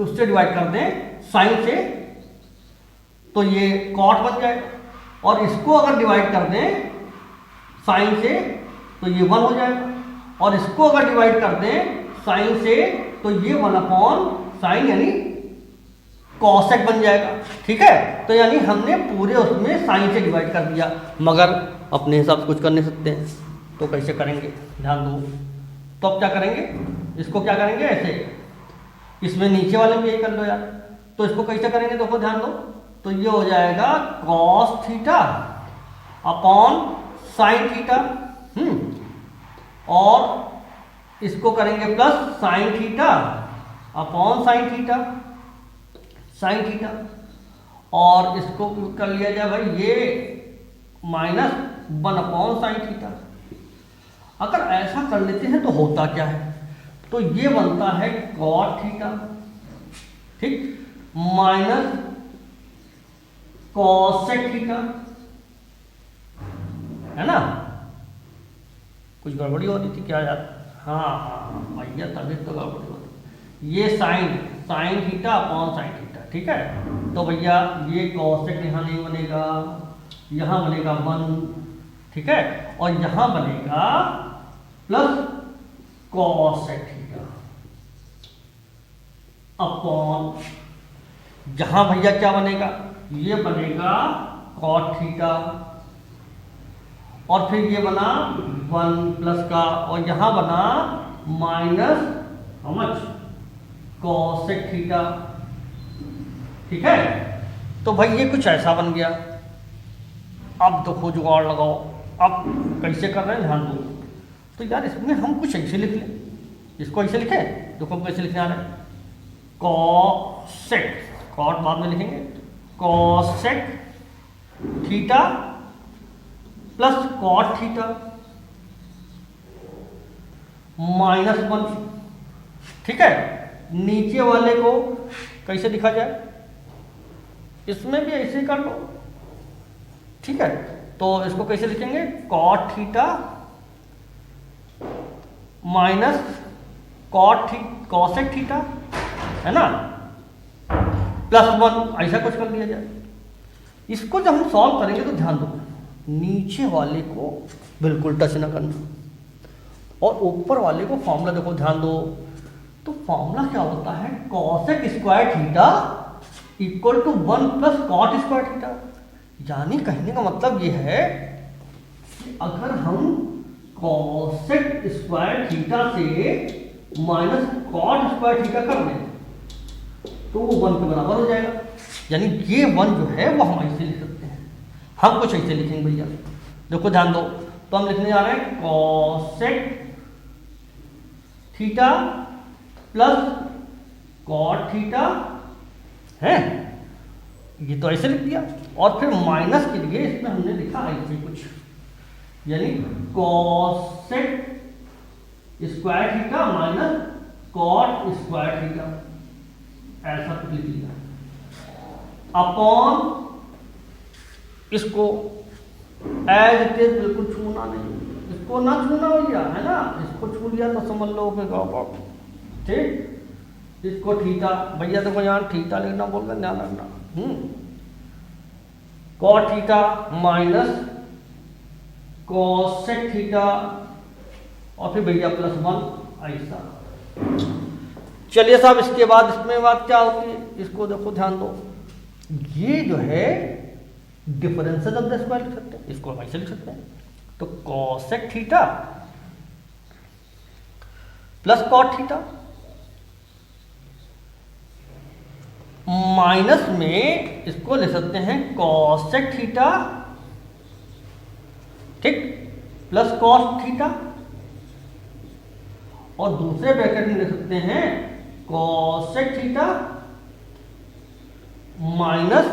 उससे डिवाइड कर दें साइन से, तो ये कॉट बन जाएगा, और इसको अगर डिवाइड कर दें साइन से तो ये 1 हो जाएगा, और इसको अगर डिवाइड कर दें साइन से तो ये 1 अपॉन साइन यानी कॉसेक बन जाएगा। ठीक है, तो यानी हमने पूरे उसमें साइन से डिवाइड कर दिया, मगर अपने हिसाब से कुछ कर नहीं सकते हैं, तो कैसे करेंगे, ध्यान दो। तो अब क्या करेंगे, इसको क्या करेंगे, ऐसे, इसमें नीचे वाले में यही कर लो यार, तो इसको कैसे करेंगे, देखो ध्यान दो, तो ये हो जाएगा cos theta upon sine theta, और इसको करेंगे plus sine theta upon sine theta, और इसको कर लिया जाए भाई ये माइनस 1 अपॉन साइन थीटा। अगर ऐसा कर लेते हैं तो होता क्या है, तो ये बनता है कॉट थीटा, ठीक, माइनस कॉसेक थीटा, है ना। कुछ गड़बड़ी हो रही थी क्या यार, हाँ भैया तभी तो गड़बड़ी हो रही, ये sign theta upon sine theta, ठीक है। तो भैया ये कॉसेक यहाँ नहीं बनेगा, यहाँ बनेगा 1, ठीक है, और यहाँ बनेगा प्लस कॉसेक थीटा अपॉन, जहां भैया क्या बनेगा, ये बनेगा कॉट थीटा, और फिर ये बना 1 प्लस का, और यहां बना माइनस कॉसेक थीटा, ठीक है। तो भाई ये कुछ ऐसा बन गया। अब देखो जुगाड़ लगाओ, अब कैसे कर रहे हैं ध्यान दो। तो यार इसमें हम कुछ ऐसे लिख लें, इसको ऐसे लिखें, देखो हम कैसे लिखने आ रहे हैं, कॉसेक, कॉट बाद में लिखेंगे, cosec theta plus cot theta minus 1, ठीक है। नीचे वाले को कैसे लिखा जाए, इसमें भी ऐसे कर लो, ठीक है। तो इसको कैसे लिखेंगे, cot theta minus cosec theta, है ना, प्लस 1, ऐसा कुछ कर लिया जाए। इसको जब हम सॉल्व करेंगे तो ध्यान दो, नीचे वाले को बिल्कुल टच ना करना, और ऊपर वाले को फॉर्मूला देखो, ध्यान दो। तो फॉर्मूला क्या होता है, cosec square theta equal to 1 plus cot square theta. यानी कहने का मतलब ये है कि अगर हम कॉसेक स्क्वायर थीटा से माइनस कॉट स्क्वायर थीटा कर दें तो वो 1 के बराबर हो जाएगा। यानी ये 1 जो है वो हम ऐसे लिख सकते हैं, हम कुछ ऐसे लिखेंगे भैया, देखो ध्यान दो। तो हम लिखने जा रहे हैं cosec theta plus cot theta, है, ये तो ऐसे लिख दिया, और फिर माइनस के लिए इसमें हमने लिखा ऐसे कुछ, यानी cosec square theta minus cot square theta, ऐसा कुछ लिख लिया अपॉन इसको एज इट इज, बिल्कुल छूना नहीं, इसको इसको ना छूना भैया, है ना, इसको छू लिया तो समझ लो कि गड़बड़। ठीक, इसको थीटा, भैया देखो यहाँ थीटा लिखना बोल रहे, ध्यान रखना। Cot theta minus cosec theta और फिर भैया +1 ऐसा। चलिए साहब, इसके बाद इसमें बात क्या होती है, इसको देखो ध्यान दो। ये जो है डिफरेंसेस ऑफ द स्क्वायर लिख सकते हैं, इसको ऐसे लिख सकते हैं। तो cosec theta plus cot theta minus में इसको लिख सकते हैं कॉसेक थीटा, ठीक, प्लस कॉस थीटा, और दूसरे ब्रैकेट में लिख सकते हैं cosec theta minus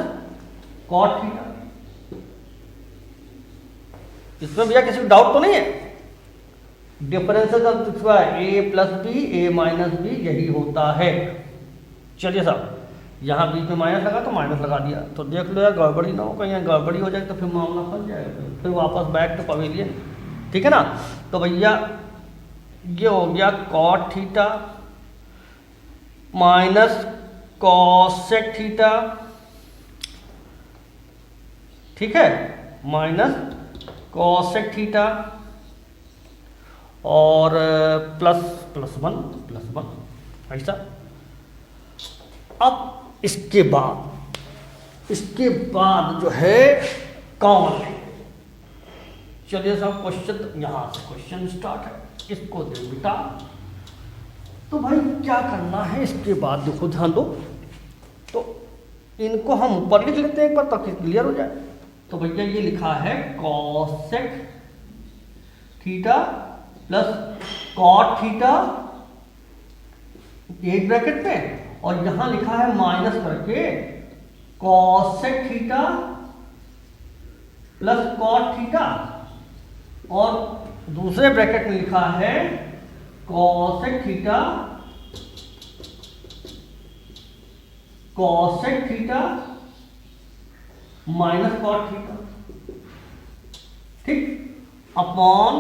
cot theta. इसमें भैया किसी को डाउट तो नहीं है? Differences of square a plus b a minus b यही होता है। चलिए साहब, यहाँ बीच में माइनस लगा तो माइनस लगा दिया, तो देख लो यार गड़बड़ी ना हो, कहीं यहाँ गड़बड़ी हो जाए तो फिर मामला फंस जाएगा, फिर वापस बैक टू पवेलियन। ठीक है ना, तो भैया ये हो गया cot theta minus cosec theta, ठीक है, माइनस कॉसेक थीटा और +1 ऐसा। अब इसके बाद जो है कॉमन लेंगे। चलिए साहब, क्वेश्चन यहाँ से क्वेश्चन स्टार्ट है, इसको दे बेटा। तो भाई क्या करना है इसके बाद, देखो ध्यान दो, तो इनको हम ऊपर लिख लेते हैं एक बार ताकि क्लियर हो जाए। तो भैया ये लिखा है cosec theta plus cot theta एक ब्रैकेट में, और यहां लिखा है माइनस करके cosec theta plus cot theta, और दूसरे ब्रैकेट में लिखा है cosec theta minus cot theta, ठीक, अपॉन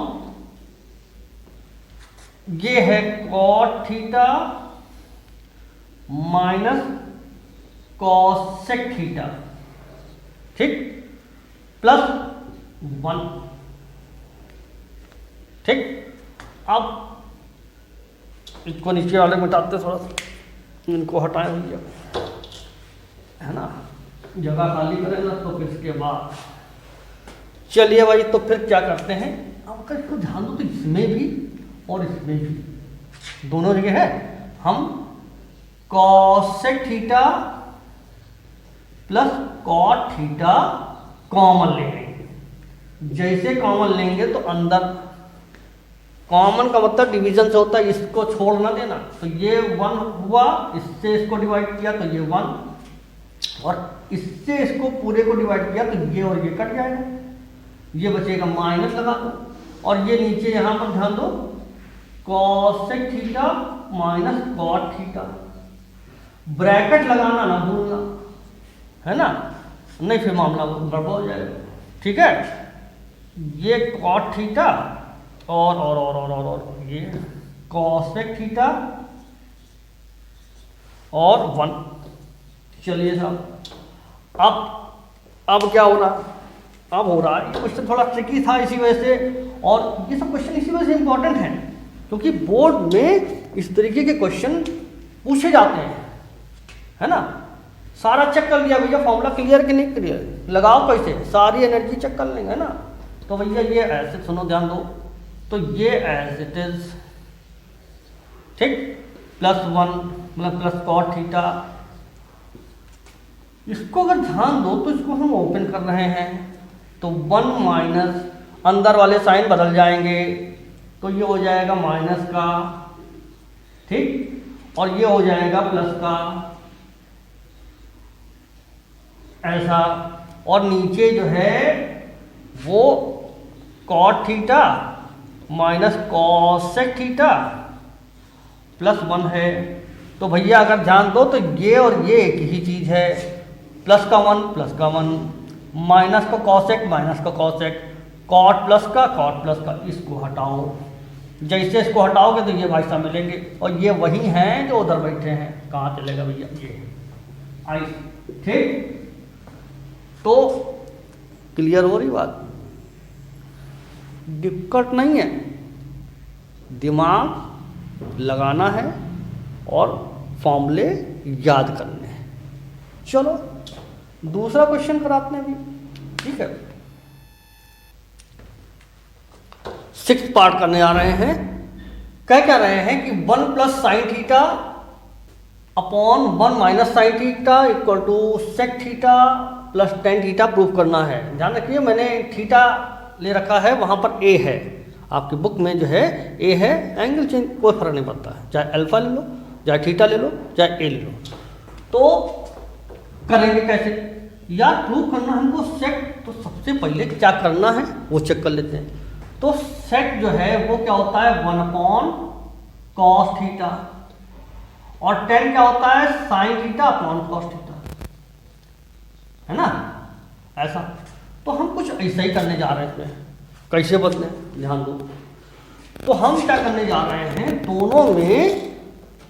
ये है cot theta minus cosec theta, ठीक, +1, ठीक। अब इसको नीचे वाले मिटाते, थोड़ा सा इनको हटाए भैया, है ना, जगह खाली करेगा तो फिर इसके बाद। चलिए भाई, तो फिर क्या करते हैं, अब अगर इसको ध्यान दो तो इसमें भी और इसमें भी दोनों जगह है, हम cosec theta plus cot theta common ले लेंगे। जैसे कॉमन लेंगे तो अंदर, कॉमन का मतलब डिवीजन से होता है, इसको छोड़ ना देना, तो ये 1 हुआ, इससे इसको डिवाइड किया तो ये 1, और इससे इसको पूरे को डिवाइड किया तो ये और ये कट जाएगा, ये बचेगा माइनस लगा दो, और ये नीचे यहां पर ध्यान दो cosec theta minus cot theta, bracket लगाना ना भूलना, है ना, नहीं फिर मामला गड़बड़ हो जाएगा। ठीक है, ये कॉट थीटा और ये कॉसेक थीटा और 1। चलिए साहब, अब क्या हो रहा, अब हो रहा है, ये क्वेश्चन थोड़ा ट्रिकी था इसी वजह से, और ये सब क्वेश्चन इसी वजह से इंपॉर्टेंट हैं क्योंकि बोर्ड में इस तरीके के क्वेश्चन पूछे जाते हैं, है ना। सारा चेक कर लिया भैया, फॉर्मूला क्लियर कि नहीं क्लियर, लगाओ कैसे, सारी एनर्जी चेक कर लेंगे, है ना। तो भैया ये ऐसे सुनो, ध्यान दो, तो ये एज इट इज, ठीक, +1 मतलब प्लस कॉट थीटा, इसको अगर ध्यान दो तो इसको हम ओपन कर रहे हैं तो 1 माइनस, अंदर वाले साइन बदल जाएंगे तो ये हो जाएगा माइनस का, ठीक, और ये हो जाएगा प्लस का, ऐसा, और नीचे जो है वो cot theta minus cosec theta +1 है। तो भैया अगर ध्यान दो तो ये और ये एक ही चीज है, +1 +1, माइनस का कॉसेक माइनस का कॉसेक, कॉट प्लस का कॉट प्लस का, इसको हटाओ, जैसे इसको हटाओगे तो ये भाई साहब मिलेंगे, और ये वही हैं जो उधर बैठे हैं। कहाँ चलेगा भैया, ये आई, ठीक। तो क्लियर हो रही बात, दिक्कत नहीं है, दिमाग लगाना है और फॉर्मूले याद करने हैं। चलो दूसरा क्वेश्चन कराते हैं अभी, ठीक है। 6th पार्ट करने जा रहे हैं। क्या रहे हैं कि 1 plus sine theta upon 1 minus sine theta equal to sec theta plus tan theta prove करना है। ध्यान रखिए मैंने थीटा ले रखा है, वहाँ पर ए है, आपकी बुक में जो है ए है, एंगल चेंज कोई फर्क नहीं पड़ता है, चाहे अल्फा ले लो, चाहे थीटा ले लो, चाहे ए ले लो। तो करेंगे कैसे यार, प्रूव करना हमको सेक, तो सबसे पहले क्या करना है वो चेक कर लेते हैं। तो सेक जो है वो क्या होता है 1 अपॉन कॉस थीटा, और टेन क्या होता है sine theta upon cos theta, है ना ऐसा। तो हम कुछ ऐसा ही करने जा रहे हैं, इसमें कैसे बदले ध्यान दो। तो हम क्या करने जा रहे हैं, दोनों में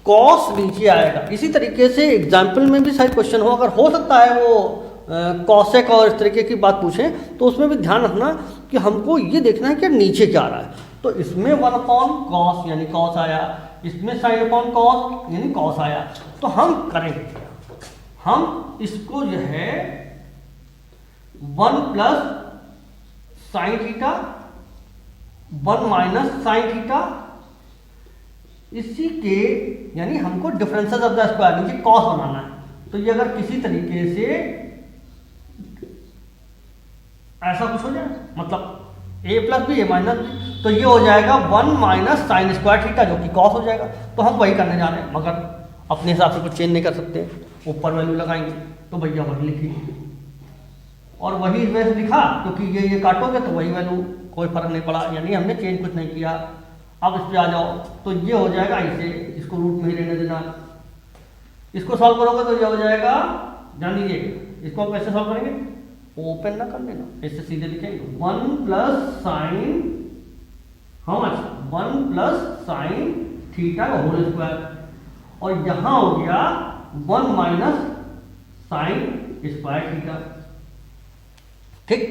कॉस नीचे आएगा। इसी तरीके से एग्जाम्पल में भी शायद क्वेश्चन हो, अगर हो सकता है वो कॉसेक और इस तरीके की बात पूछें, तो उसमें भी ध्यान रखना कि हमको ये देखना है कि नीचे क्या आ रहा है। तो इसमें 1 अपॉन कॉस यानी कॉस आया, इसमें साइन अपॉन कॉस यानी कॉस आया। तो हम करेंगे, हम इसको जो है 1 plus sine theta 1 minus sine theta, इसी के यानी हमको डिफरेंसेस ऑफ द स्क्वायर नीचे कॉस बनाना है। तो ये अगर किसी तरीके से ऐसा कुछ हो जाए, मतलब ए plus b a minus b, तो ये हो जाएगा 1 माइनस साइन स्क्वायर थीटा जो कि कॉस हो जाएगा। तो हम वही करने जा रहे हैं, मगर अपने हिसाब से कुछ चेंज नहीं कर सकते, ऊपर वैल्यू लगाएंगे तो भैया वही लिखेंगे, और वही वैसे लिखा क्योंकि ये काटोगे तो वही वैल्यू, कोई फर्क नहीं पड़ा, यानी हमने चेंज कुछ नहीं किया। अब इस पे आ जाओ, तो ये हो जाएगा ऐसे, इसको रूट में ही रहने देना। इसको सॉल्व करोगे तो ये हो जाएगा, जान लीजिए इसको हम कैसे सॉल्व करेंगे, ओपन ना कर लेना, इससे सीधे लिखेंगे 1 plus sign, how much 1 plus sine theta का होल स्क्वायर, और यहां हो गया 1 माइनस साइन स्क्वायर थीटा, ठीक।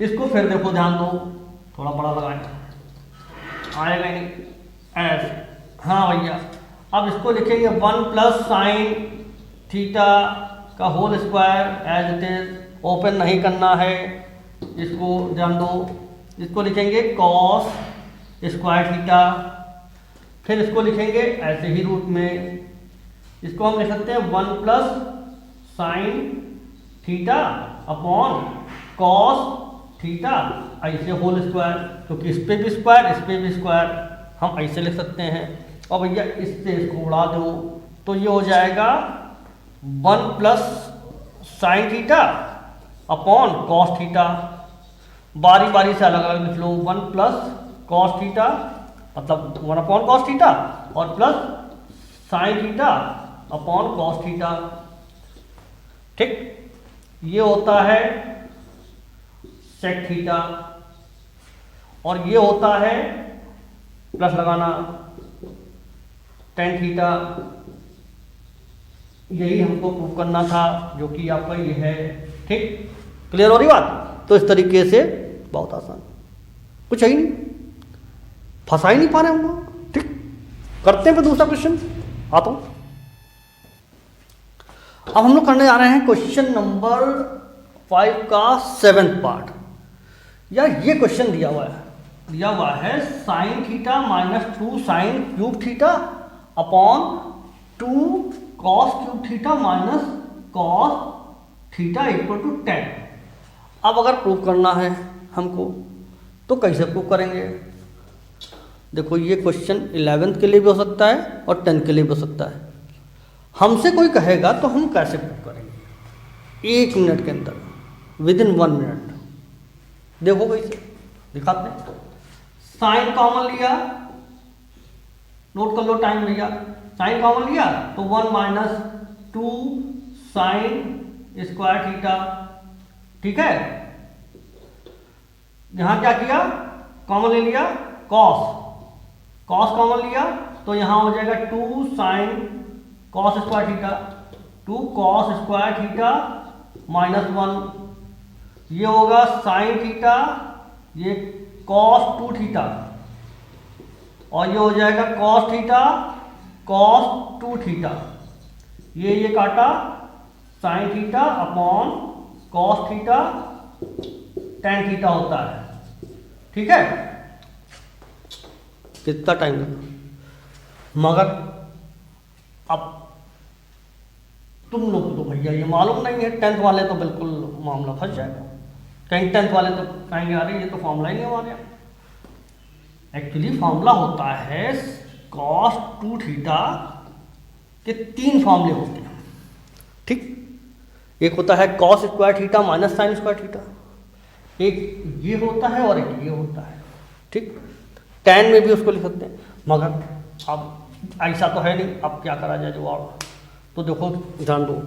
इसको फिर देखो ध्यान दो, थोड़ा बड़ा लगाएं, आएगा नहीं ऐसे, हाँ भैया। अब इसको लिखेंगे 1 प्लस साइन थीटा का whole square as it is, open नहीं करना है, इसको ध्यान दो। इसको लिखेंगे कॉस स्क्वायर थीटा, फिर इसको लिखेंगे ऐसे ही रूट में, इसको हम लिख सकते हैं 1 plus sine theta upon cos theta ऐसे होल स्क्वायर, क्योंकि इस पे भी स्क्वायर इस पे भी स्क्वायर, हम ऐसे लिख सकते हैं। और भैया इससे इसको उड़ा दो, तो ये हो जाएगा 1 plus sine theta upon cos theta, बारी बारी से अलग अलग लिख लो, 1 प्लस कॉस थीटा मतलब 1 अपॉन कॉस थीटा, और plus sine theta upon cos theta, ठीक। ये होता है सेक थीटा, और ये होता है प्लस लगाना टेन थीटा। यही हमको प्रूव करना था, जो कि आपका ये है, ठीक। क्लियर हो रही बात। तो इस तरीके से बहुत आसान, कुछ है ही नहीं, फंसा ही नहीं पा रहे हम लोग, ठीक। करते हैं फिर दूसरा क्वेश्चन, आता हूं। अब हम लोग करने जा रहे हैं क्वेश्चन नंबर 5 का 7th पार्ट। यार ये क्वेश्चन दिया हुआ है sine theta minus 2 sine cube theta upon 2 cos cube theta minus cos theta equal to 10। अब अगर प्रूव करना है हमको तो कैसे प्रूव करेंगे। देखो ये क्वेश्चन 11th के लिए भी हो सकता है और 10th के लिए भी हो सकता है। हमसे कोई कहेगा तो हम कैसे प्रूव करेंगे, 1 मिनट के अंदर, विदिन 1 मिनट। देखो कैसे दिखाते हैं। साइन कॉमन लिया, नोट कर लो टाइम भैया, साइन कॉमन लिया तो 1 माइनस 2 साइन स्क्वायर थीटा, ठीक है। यहाँ क्या किया, कॉमन ले लिया, कॉस कॉमन लिया, तो यहाँ हो जाएगा 2 sine cos square theta, 2 cos square theta -1, ये होगा साइन थीटा, ये कॉस 2 थीटा, और ये हो जाएगा कॉस थीटा कॉस 2 थीटा, ये काटा sign theta upon cos theta tan theta होता है। ठीक है, कितना टाइम लगा, मगर अब तुम लोग को तो भैया ये मालूम नहीं है, 10th वाले तो बिल्कुल मामला फंस जाएगा, कहीं 10th वाले तो कहेंगे अरे ये तो फॉर्मूला ही नहीं हमारे यहाँ। एक्चुअली फॉर्मूला होता है cos 2 थीटा के 3 फॉर्मूले होते हैं। ठीक, एक होता है cos square theta minus sign square theta, एक ये होता है और एक ये होता है। ठीक, tan में भी उसको लिख सकते हैं, मगर अब ऐसा तो है नहीं, अब क्या करा जाए जवाब। तो देखो ध्यान दो,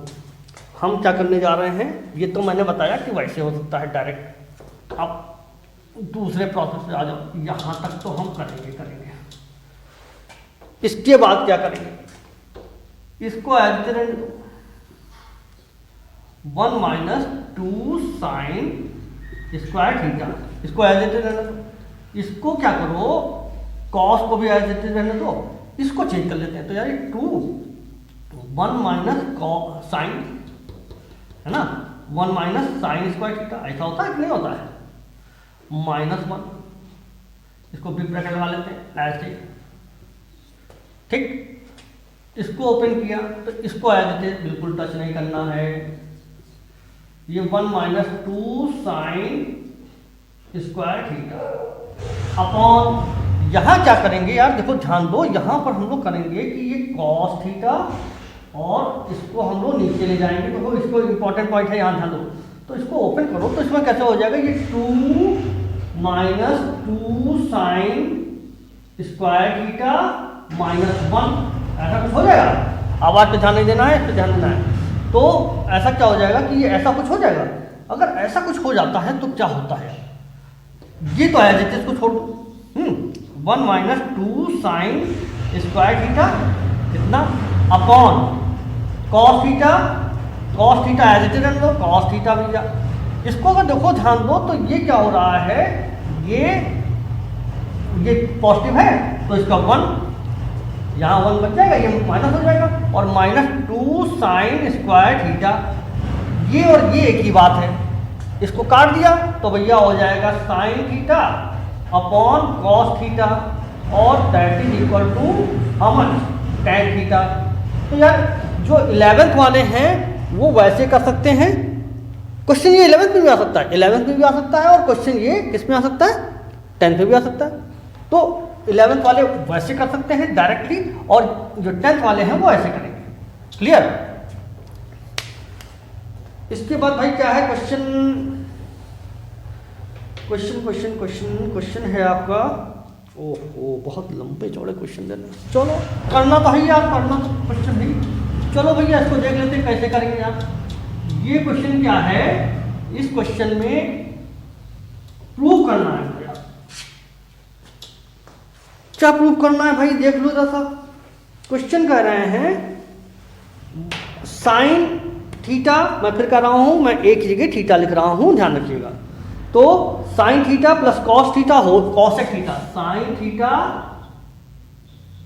हम क्या करने जा रहे हैं, ये तो मैंने बताया कि वैसे हो सकता है डायरेक्ट, अब दूसरे प्रोसेस पे आ जाओ, यहाँ तक तो हम करेंगे। इसके बाद क्या करेंगे, इसको as it is 1 minus 2 sine square theta, इसको एज इट इज रहने दो, इसको क्या करो, कॉस को भी एज इट इज रहने दो, इसको चेंज कर लेते हैं। तो यार 1 माइनस साइन है ना, 1 माइनस साइन स्क्वायर थीटा, ऐसा होता है कि नहीं होता है, -1, इसको बिग ब्रैकेट लगा लेते हैं ऐसे। ठीक, इसको ओपन किया तो इसको एज इट इज बिल्कुल टच नहीं करना है, ये 1 minus 2 sine square theta upon, यहाँ क्या करेंगे यार, देखो ध्यान दो, यहाँ पर हम लोग करेंगे कि ये कॉस थीटा और इसको हम लोग नीचे ले जाएंगे। देखो इसको इंपॉर्टेंट पॉइंट है, यहाँ ध्यान दो, तो इसको ओपन करो तो इसमें कैसे हो जाएगा, ये 2 माइनस 2 साइन स्क्वायर थीटा -1, ऐसा कुछ हो जाएगा। आवाज पे ध्यान नहीं देना है, इस पे ध्यान देना है। तो ऐसा क्या हो जाएगा कि ये ऐसा कुछ हो जाएगा। अगर ऐसा कुछ हो जाता है तो क्या होता है, ये तो एज इट इज को छोड़ दो, 1 माइनस 2 साइन स्क्वायर थीटा कितना upon cos theta as it is रख दो, कॉस थीटा भैया। इसको अगर देखो ध्यान दो तो ये क्या हो रहा है, ये पॉजिटिव है तो इसका 1 यहाँ 1 बच जाएगा, ये माइनस हो जाएगा, और -2 साइन स्क्वायर थीटा, ये और ये एक ही बात है, इसको काट दिया तो भैया हो जाएगा sign theta upon cos theta, और दैट इज इक्वल टू हमन tan थीटा। तो यार जो 11th वाले हैं वो वैसे कर सकते हैं, क्वेश्चन ये 11th में भी आ सकता है, 11th में भी आ सकता है, और क्वेश्चन ये किस में आ सकता है, 10th में भी आ सकता है। तो 11th वाले वैसे कर सकते हैं डायरेक्टली, और जो 10th वाले हैं वो ऐसे करेंगे। क्लियर। इसके बाद भाई क्या है, क्वेश्चन है आपका, ओहो बहुत लंबे चौड़े क्वेश्चन देना, चलो करना तो है यार, करना तो क्वेश्चन नहीं। चलो भैया इसको देख लेते हैं कैसे करेंगे यार। ये क्वेश्चन क्या है, इस क्वेश्चन में प्रूव करना है भैया। क्या प्रूव करना है भाई, देख लो जरा सा। क्वेश्चन कह रहे हैं साइन थीटा, मैं फिर कह रहा हूं, मैं एक ही जगह थीटा लिख रहा हूं, ध्यान रखिएगा। तो sine theta plus cos theta हो cosec theta, sine theta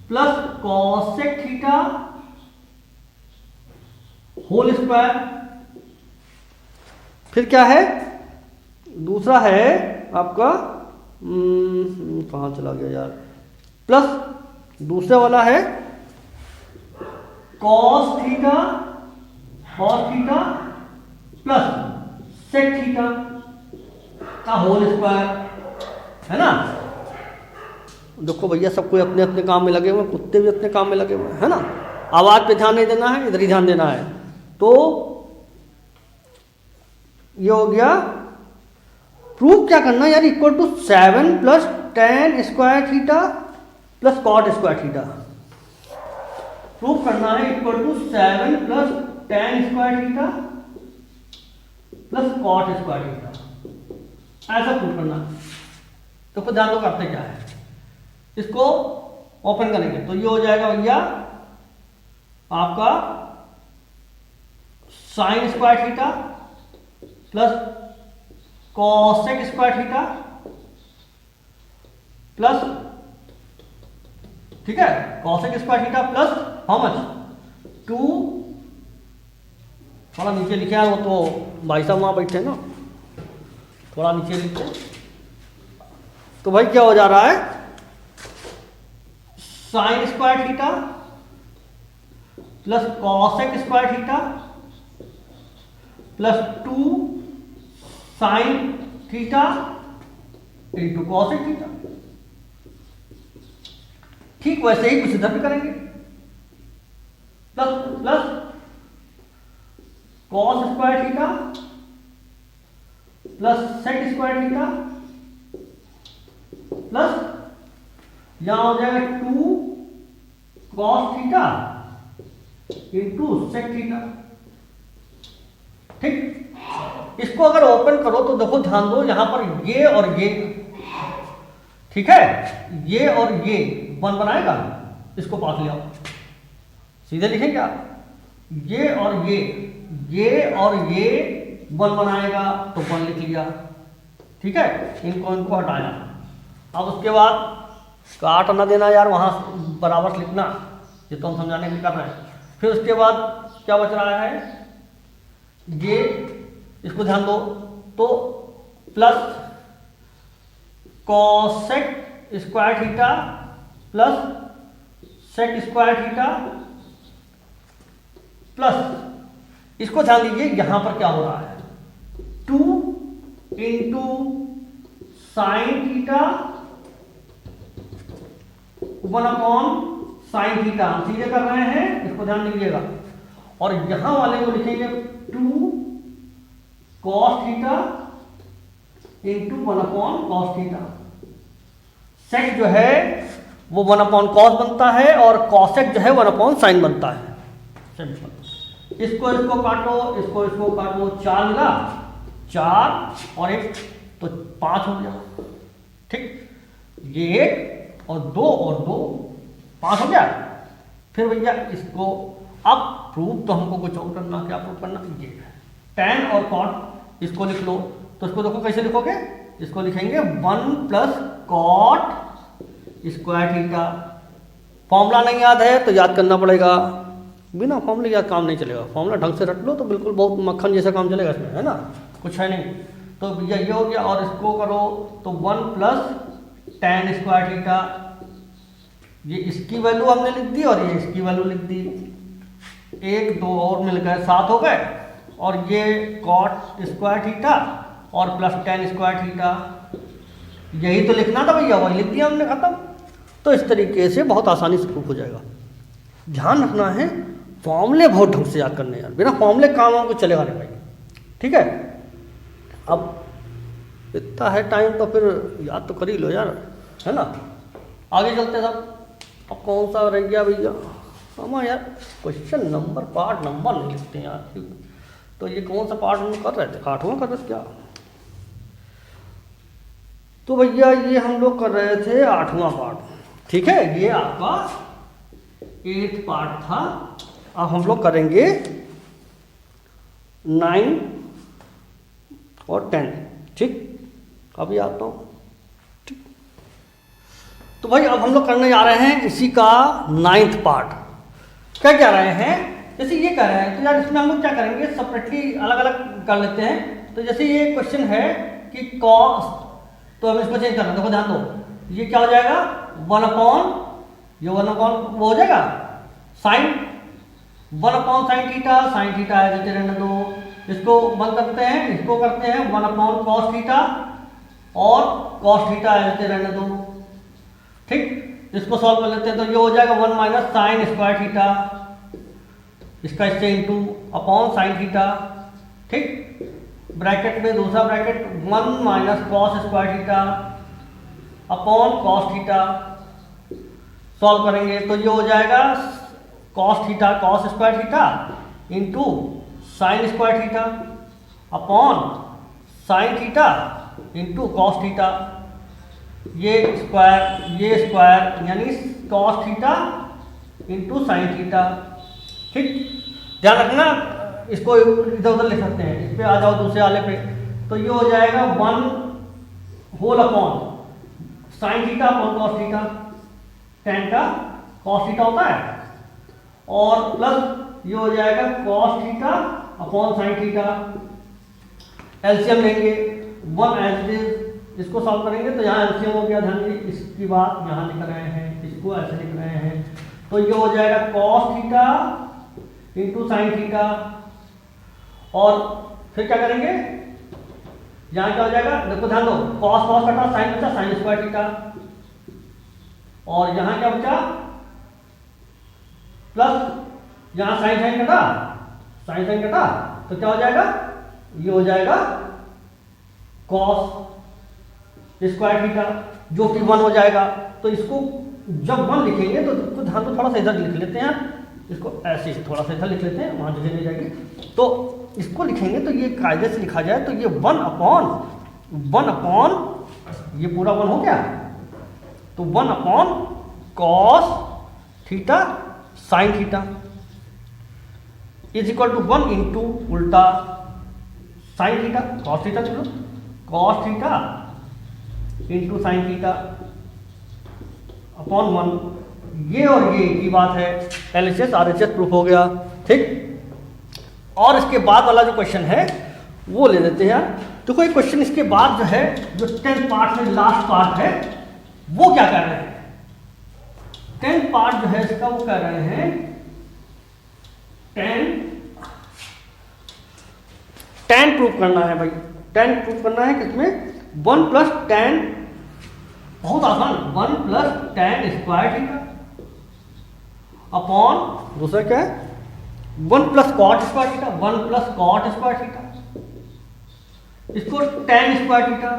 plus cosec theta whole square. फिर क्या है, दूसरा है आपका, कहां चला गया यार, प्लस दूसरा वाला है cos theta plus sec theta का होल स्क्वायर, है ना। देखो भैया सब कोई अपने अपने काम में लगे हुए, कुत्ते भी अपने काम में लगे हुए, है ना। आवाज पे ध्यान नहीं देना है, इधर ही ध्यान देना है। तो ये हो गया, प्रूफ क्या करना यार, equal to 7 plus tan square theta plus cot square theta. Proof करना है equal to 7 plus tan square theta plus cot square theta, ऐसा प्रूफ करना है। तो खुद ध्यान दो करते क्या है, इसको ओपन करेंगे तो ये हो जाएगा भैया आपका sign square theta plus cosec square theta plus, ठीक है, cosec square theta plus how much 2, थोड़ा नीचे लिखे हैं वो तो भाई साहब वहां बैठे हैं ना, थोड़ा नीचे लिखते हैं। तो भाई क्या हो जा रहा है, sine square theta plus cosec square theta plus 2 sine theta into cosec theta. ठीक वैसे ही कुछ इधर भी करेंगे, plus plus cos square theta plus sec square theta plus यहां हो जाएगा 2 cos theta into sec theta. ठीक, इसको अगर ओपन करो तो देखो ध्यान दो यहां पर ये और ये, ठीक है, ये और ये 1 बनाएगा, इसको पास ले आओ, सीधे लिखेंगे आप, ये और ये और ये 1 बनाएगा तो 1 लिख लिया, ठीक है, इनको हटाया। अब उसके बाद काट ना देना यार, वहां बराबर से लिखना, ये तो हम समझाने के लिए कर रहे हैं। फिर उसके बाद क्या बच रहा है, ये, इसको ध्यान दो, तो plus cosec square theta plus sec square theta plus, इसको ध्यान दीजिए यहां पर क्या हो रहा है, 2 into sine theta 1 upon sine theta, हम सीधे कर रहे हैं, इसको ध्यान दीजिएगा। और यहां वाले को लिखेंगे 2 cos theta into 1 upon cos theta. Sec जो है वो 1 अपॉन कॉस बनता है और कॉसेक जो है 1 अपॉन साइन बनता है। इसको काटो, इसको काटो, 4 मिला, 4 और 1 तो 5 हो गया, ठीक, ये 1 और 2 और 2 5 हो गया। फिर भैया इसको अब प्रूफ तो हमको कुछ और करना, क्या प्रूफ करना, ये tan और cot, इसको लिख लो, तो इसको देखो कैसे लिखोगे, इसको लिखेंगे 1 plus cot square theta. Formula नहीं याद है तो याद करना पड़ेगा, बिना फॉर्मूले याद काम नहीं चलेगा, फॉर्मूला ढंग से रट लो तो बिल्कुल बहुत मक्खन जैसा काम चलेगा इसमें, है ना, कुछ है नहीं। तो भैया ये हो गया, और इसको करो तो 1 प्लस tan स्क्वायर थीटा, ये इसकी वैल्यू हमने लिख दी और ये इसकी वैल्यू लिख दी, 1 2 और मिल गए 7 हो गए, और ये कॉट स्क्वायर थीटा और प्लस tan स्क्वायर थीटा, यही तो लिखना था भैया, वही लिख दिया हमने, खत्म। तो इस तरीके से बहुत आसानी से प्रूफ हो जाएगा। ध्यान रखना है फॉर्मूले बहुत ढंग से याद करने हैं यार, बिना फॉर्मूले काम हमको चलेगा नहीं भाई, ठीक है। अब इतना है टाइम तो फिर याद तो कर ही लो यार, है ना। आगे चलते सब, अब कौन सा रह गया भैया, हम यार क्वेश्चन नंबर पार्ट नंबर नहीं लिखते हैं यार, तो ये कौन सा पार्ट हम कर रहे थे, 8वां कर रहे थे क्या, तो भैया ये हम लोग कर रहे थे 8वां पार्ट, ठीक है, ये आपका 8th पार्ट था। अब हम लोग करेंगे 9 और 10, ठीक, अभी आता हूँ, ठीक। तो भाई अब हम लोग करने जा रहे हैं इसी का 9th पार्ट। क्या कह रहे हैं, जैसे ये कह रहे हैं तो यार इसमें हम लोग क्या करेंगे, सेपरेटली अलग अलग कर लेते हैं। तो जैसे ये क्वेश्चन है कि कॉस, तो हम इसको चेंज करना, देखो ध्यान दो, ये क्या हो जाएगा 1 अपॉन, ये 1 अपॉन वो हो जाएगा साइन, 1 अपॉन साइन थीटा है, रहने दो, इसको बंद करते हैं, इसको करते हैं 1 अपॉन कॉस थीटा और कॉस थीटा है, रहने दो, ठीक। इसको सॉल्व कर लेते हैं तो ये हो जाएगा 1 माइनस साइन स्क्वायर थीटा, इसका इससे इंटू अपॉन साइन थीटा, ठीक, ब्रैकेट में दूसरा bracket 1 minus cos square theta upon cos theta, solve करेंगे तो ये हो जाएगा cos theta cos square theta into sign square theta upon sine theta into cos theta, ये स्क्वायर यानी cos theta into sine theta. ठीक, ध्यान रखना, इसको इधर उधर लिख सकते हैं, इस पे आ जाओ दूसरे वाले पे। तो ये हो जाएगा 1 whole upon sine theta upon cos theta, tan का कॉस थीटा होता है, और प्लस ये हो जाएगा cos theta upon sine theta. LCM लेंगे 1 एज इट इज, इसको सॉल्व करेंगे तो यहाँ एलसीएम हो गया, ध्यान दीजिए इसकी बात यहाँ लिख रहे हैं, इसको ऐसे लिख रहे हैं। तो ये हो जाएगा cos theta into sine theta, और फिर क्या करेंगे, यहाँ क्या हो जाएगा, देखो ध्यान दो, कॉस कॉस कटा, साइन बचा, साइन स्क्वायर थीटा, और यहाँ क्या बचा प्लस, यहाँ साइन साइन कटा, साइन साइन कटा, तो क्या हो जाएगा, ये हो जाएगा कॉस स्क्वायर थीटा, जो कि 1 हो जाएगा। तो इसको जब 1 लिखेंगे तो ध्यान तो थोड़ा सा इधर लिख लेते हैं, इसको ऐसे थोड़ा सा इधर लिख लेते हैं, वहां जगह नहीं जाएगी। तो इसको लिखेंगे तो ये कायदे से लिखा जाए तो ये 1 अपॉन ये पूरा 1 हो गया, तो 1 upon cos theta sine theta is equal to 1 into उल्टा साइन थीटा कॉस थीटा, चलो cos theta into sine theta upon 1। ये और ये की बात है, LHS RHS प्रूफ हो गया। ठीक, और इसके बाद वाला जो क्वेश्चन है वो ले लेते हैं। तो कोई क्वेश्चन इसके बाद जो है, जो 10th पार्ट में लास्ट पार्ट है, वो क्या कर रहे हैं, 10th पार्ट जो है इसका वो कह रहे हैं tan प्रूफ करना है भाई, tan प्रूफ करना है किसमें, 1 प्लस tan, बहुत आसान, 1 plus tan square theta upon दूसरा क्या है 1 plus cot square theta, 1 plus cot square theta, इसको tan स्क्वायर थीटा।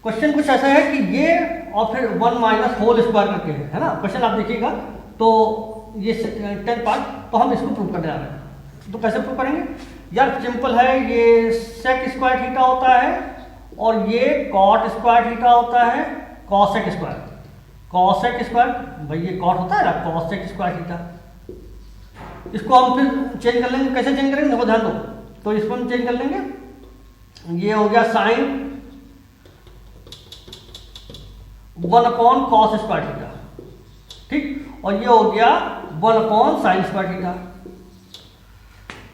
क्वेश्चन कुछ ऐसा है कि ये और फिर 1 माइनस होल स्क्वायर करके है ना, क्वेश्चन आप देखिएगा। तो ये 10 पार्ट, तो हम इसको प्रूव करने जा रहे हैं। तो कैसे प्रूव करेंगे यार, सिंपल है, ये सेक स्क्वायर थीटा होता है और ये कॉट स्क्वायर थीटा होता है, कॉसेक स्क्वायर, कॉसेक स्क्वायर भाई ये कॉट होता है ना, कॉसेक स्क्वायर थीटा। इसको हम फिर चेंज कर लेंगे, कैसे चेंज करेंगे देखो ध्यान दो, तो इसको हम चेंज कर लेंगे, ये हो गया sine 1 upon cos square theta, ठीक, और ये हो गया 1 अपॉन साइन स्क्वायर थीटा।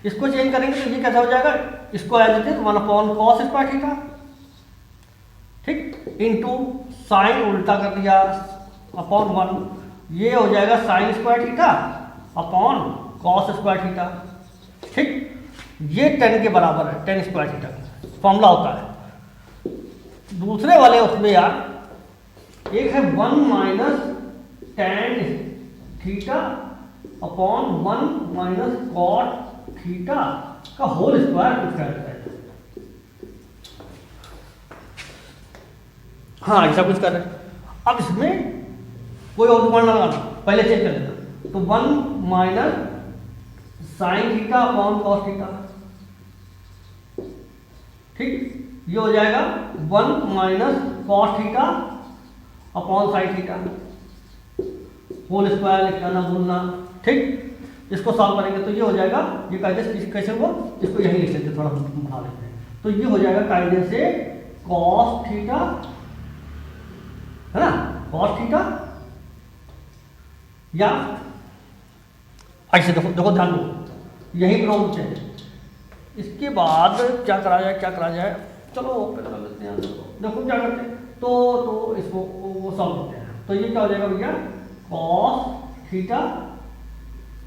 इसको चेंज करेंगे तो ये कैसा हो जाएगा, इसको as it is 1 upon cos square theta, ठीक, इनटू साइन उल्टा कर दिया अपॉन 1, ये हो जाएगा sine square theta upon cos square theta, ठीक। ये 10 के बराबर है, 10 स्क्वायर थीटा फॉर्मूला होता है। दूसरे वाले उसमें यार एक है 1 minus tan theta upon 1 minus cot theta का होल स्क्वायर कुछ करता है, हाँ ऐसा कुछ कर रहे हैं। अब इसमें कोई और मान ना लगाना, पहले चेक कर लेना। तो 1 minus sine theta upon cos theta, ठीक, ये हो जाएगा 1 minus cos theta upon sine theta whole square लिखना ना भूलना, ठीक। इसको सॉल्व करेंगे तो ये हो जाएगा, ये कायदे कैसे हुआ, इसको यहीं लिख लेते, थोड़ा बढ़ा लेते हैं। तो ये हो जाएगा कायदे से कॉस थीटा, है ना, कॉस थीटा, या ऐसे देखो देखो ध्यान दो, यही प्रॉब्लम है। इसके बाद क्या करा जाए, क्या करा जाए, चलो पहले कर लेते हैं, देखो क्या करते हैं, तो इसको वो सॉल्व करते हैं। तो ये क्या हो जाएगा भैया, cos theta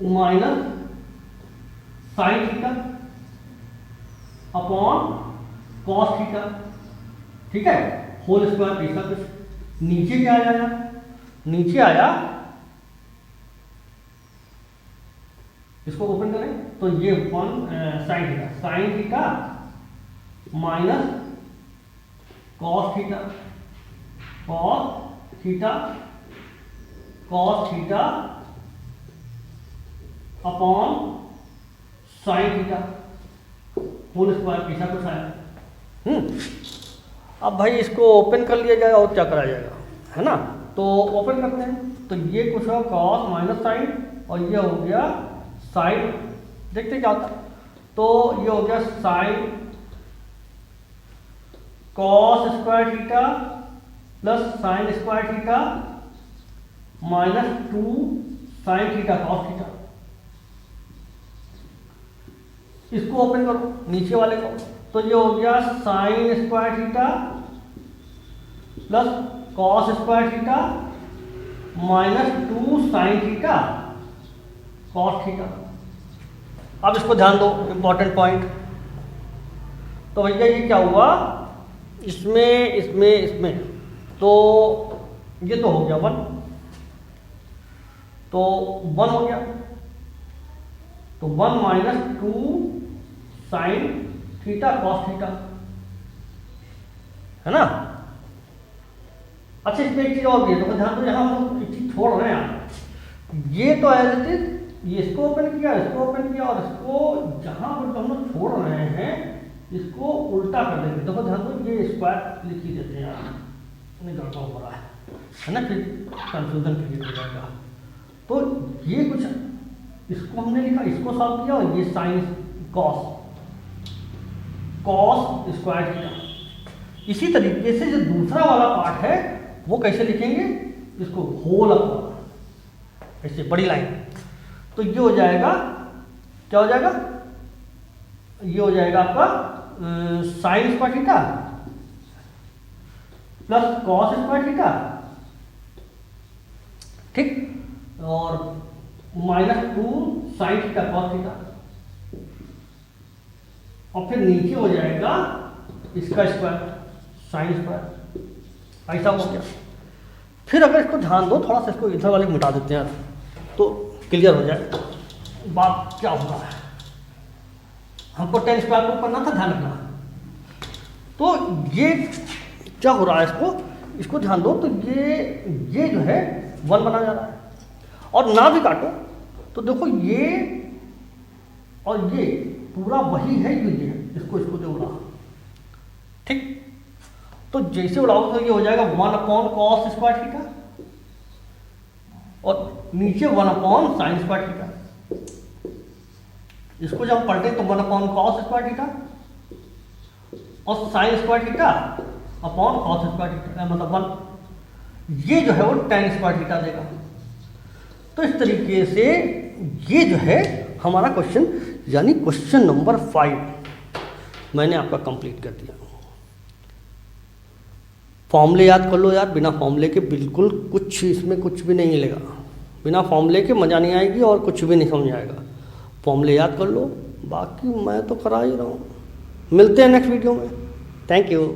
minus sine theta upon cos theta, ठीक है, होल स्क्वायर ऐसा कुछ। नीचे क्या आया, नीचे आया, इसको ओपन करें तो ये 1 sine theta minus cos theta, cos theta, cos theta upon sine theta whole square ऐसा कुछ आया। अब भाई इसको ओपन कर लिया जाएगा और क्या करा जाएगा, है ना। तो ओपन करते हैं, तो ये कुछ हो कॉस माइनस साइन और ये हो गया साइन, देखते क्या होता है। तो ये हो गया sine cos square theta plus sign square theta minus 2 sine theta cos theta. इसको ओपन करो नीचे वाले को, तो ये हो गया sign square theta plus cos square theta minus 2 sine theta cos theta. अब इसको ध्यान दो, इंपॉर्टेंट पॉइंट। तो भैया ये क्या हुआ, इसमें इसमें इसमें, तो ये तो हो गया 1, तो 1 हो गया, तो 1 minus 2 sine theta cos theta, है ना। अच्छा इसमें एक चीज और भी है, तो ध्यान दो, यहाँ हम लोग एक चीज छोड़ रहे हैं यार। ये तो एज इट इज, ये इसको ओपन किया, इसको ओपन किया, और इसको जहां पर हम लोग छोड़ रहे हैं इसको उल्टा कर देंगे। देखो ध्यान दो, ये स्क्वायर लिख ही देते हैं यार, नहीं गड़बड़ हो रहा है ना, फिर कंफ्यूजन क्रिएट हो जाएगा। तो ये कुछ इसको हमने लिखा, इसको सॉल्व किया, और ये साइन कॉस स्क्वायर थीटा। इसी तरीके से जो दूसरा वाला पार्ट है वो कैसे लिखेंगे, इसको होल अपॉन ऐसे बड़ी लाइन। तो ये हो जाएगा, क्या हो जाएगा, ये हो जाएगा आपका sign square theta plus cos square theta, ठीक, और minus 2 sine theta cos theta, और फिर नीचे हो जाएगा इसका स्क्वायर साइन स्क्वायर, ऐसा हो गया। फिर अगर इसको ध्यान दो थोड़ा सा, इसको इधर वाले मिटा देते हैं तो क्लियर हो जाए बात क्या होगा। हमको टेन स्क्वायर को करना था, ध्यान रखना। तो ये क्या हो रहा है, इसको ध्यान दो, तो ये जो है 1 बना जा रहा है, और ना भी काटो तो देखो ये और ये पूरा वही है, ये इसको जो उड़ा, ठीक। तो जैसे उड़ाओ तो ये हो जाएगा 1 अपॉन कॉस स्क्वायर थीटा, और नीचे 1 अपॉन साइन स्क्वायर थीटा। इसको जब हम पलटे तो 1 अपॉन कॉस स्क्वायर थीटा और sign square theta upon cos square theta, मतलब 1। ये जो है वो tan स्क्वायर थीटा देगा। तो इस तरीके से ये जो है हमारा क्वेश्चन, यानी क्वेश्चन नंबर 5 मैंने आपका कंप्लीट कर दिया। फॉर्मूले याद कर लो यार, बिना फॉर्मूले के बिल्कुल कुछ इसमें कुछ भी नहीं मिलेगा। बिना फॉर्मूले के मज़ा नहीं आएगी और कुछ भी नहीं समझ आएगा। फॉर्मूले याद कर लो, बाकी मैं तो करा ही रहा हूँ। मिलते हैं नेक्स्ट वीडियो में। Thank you.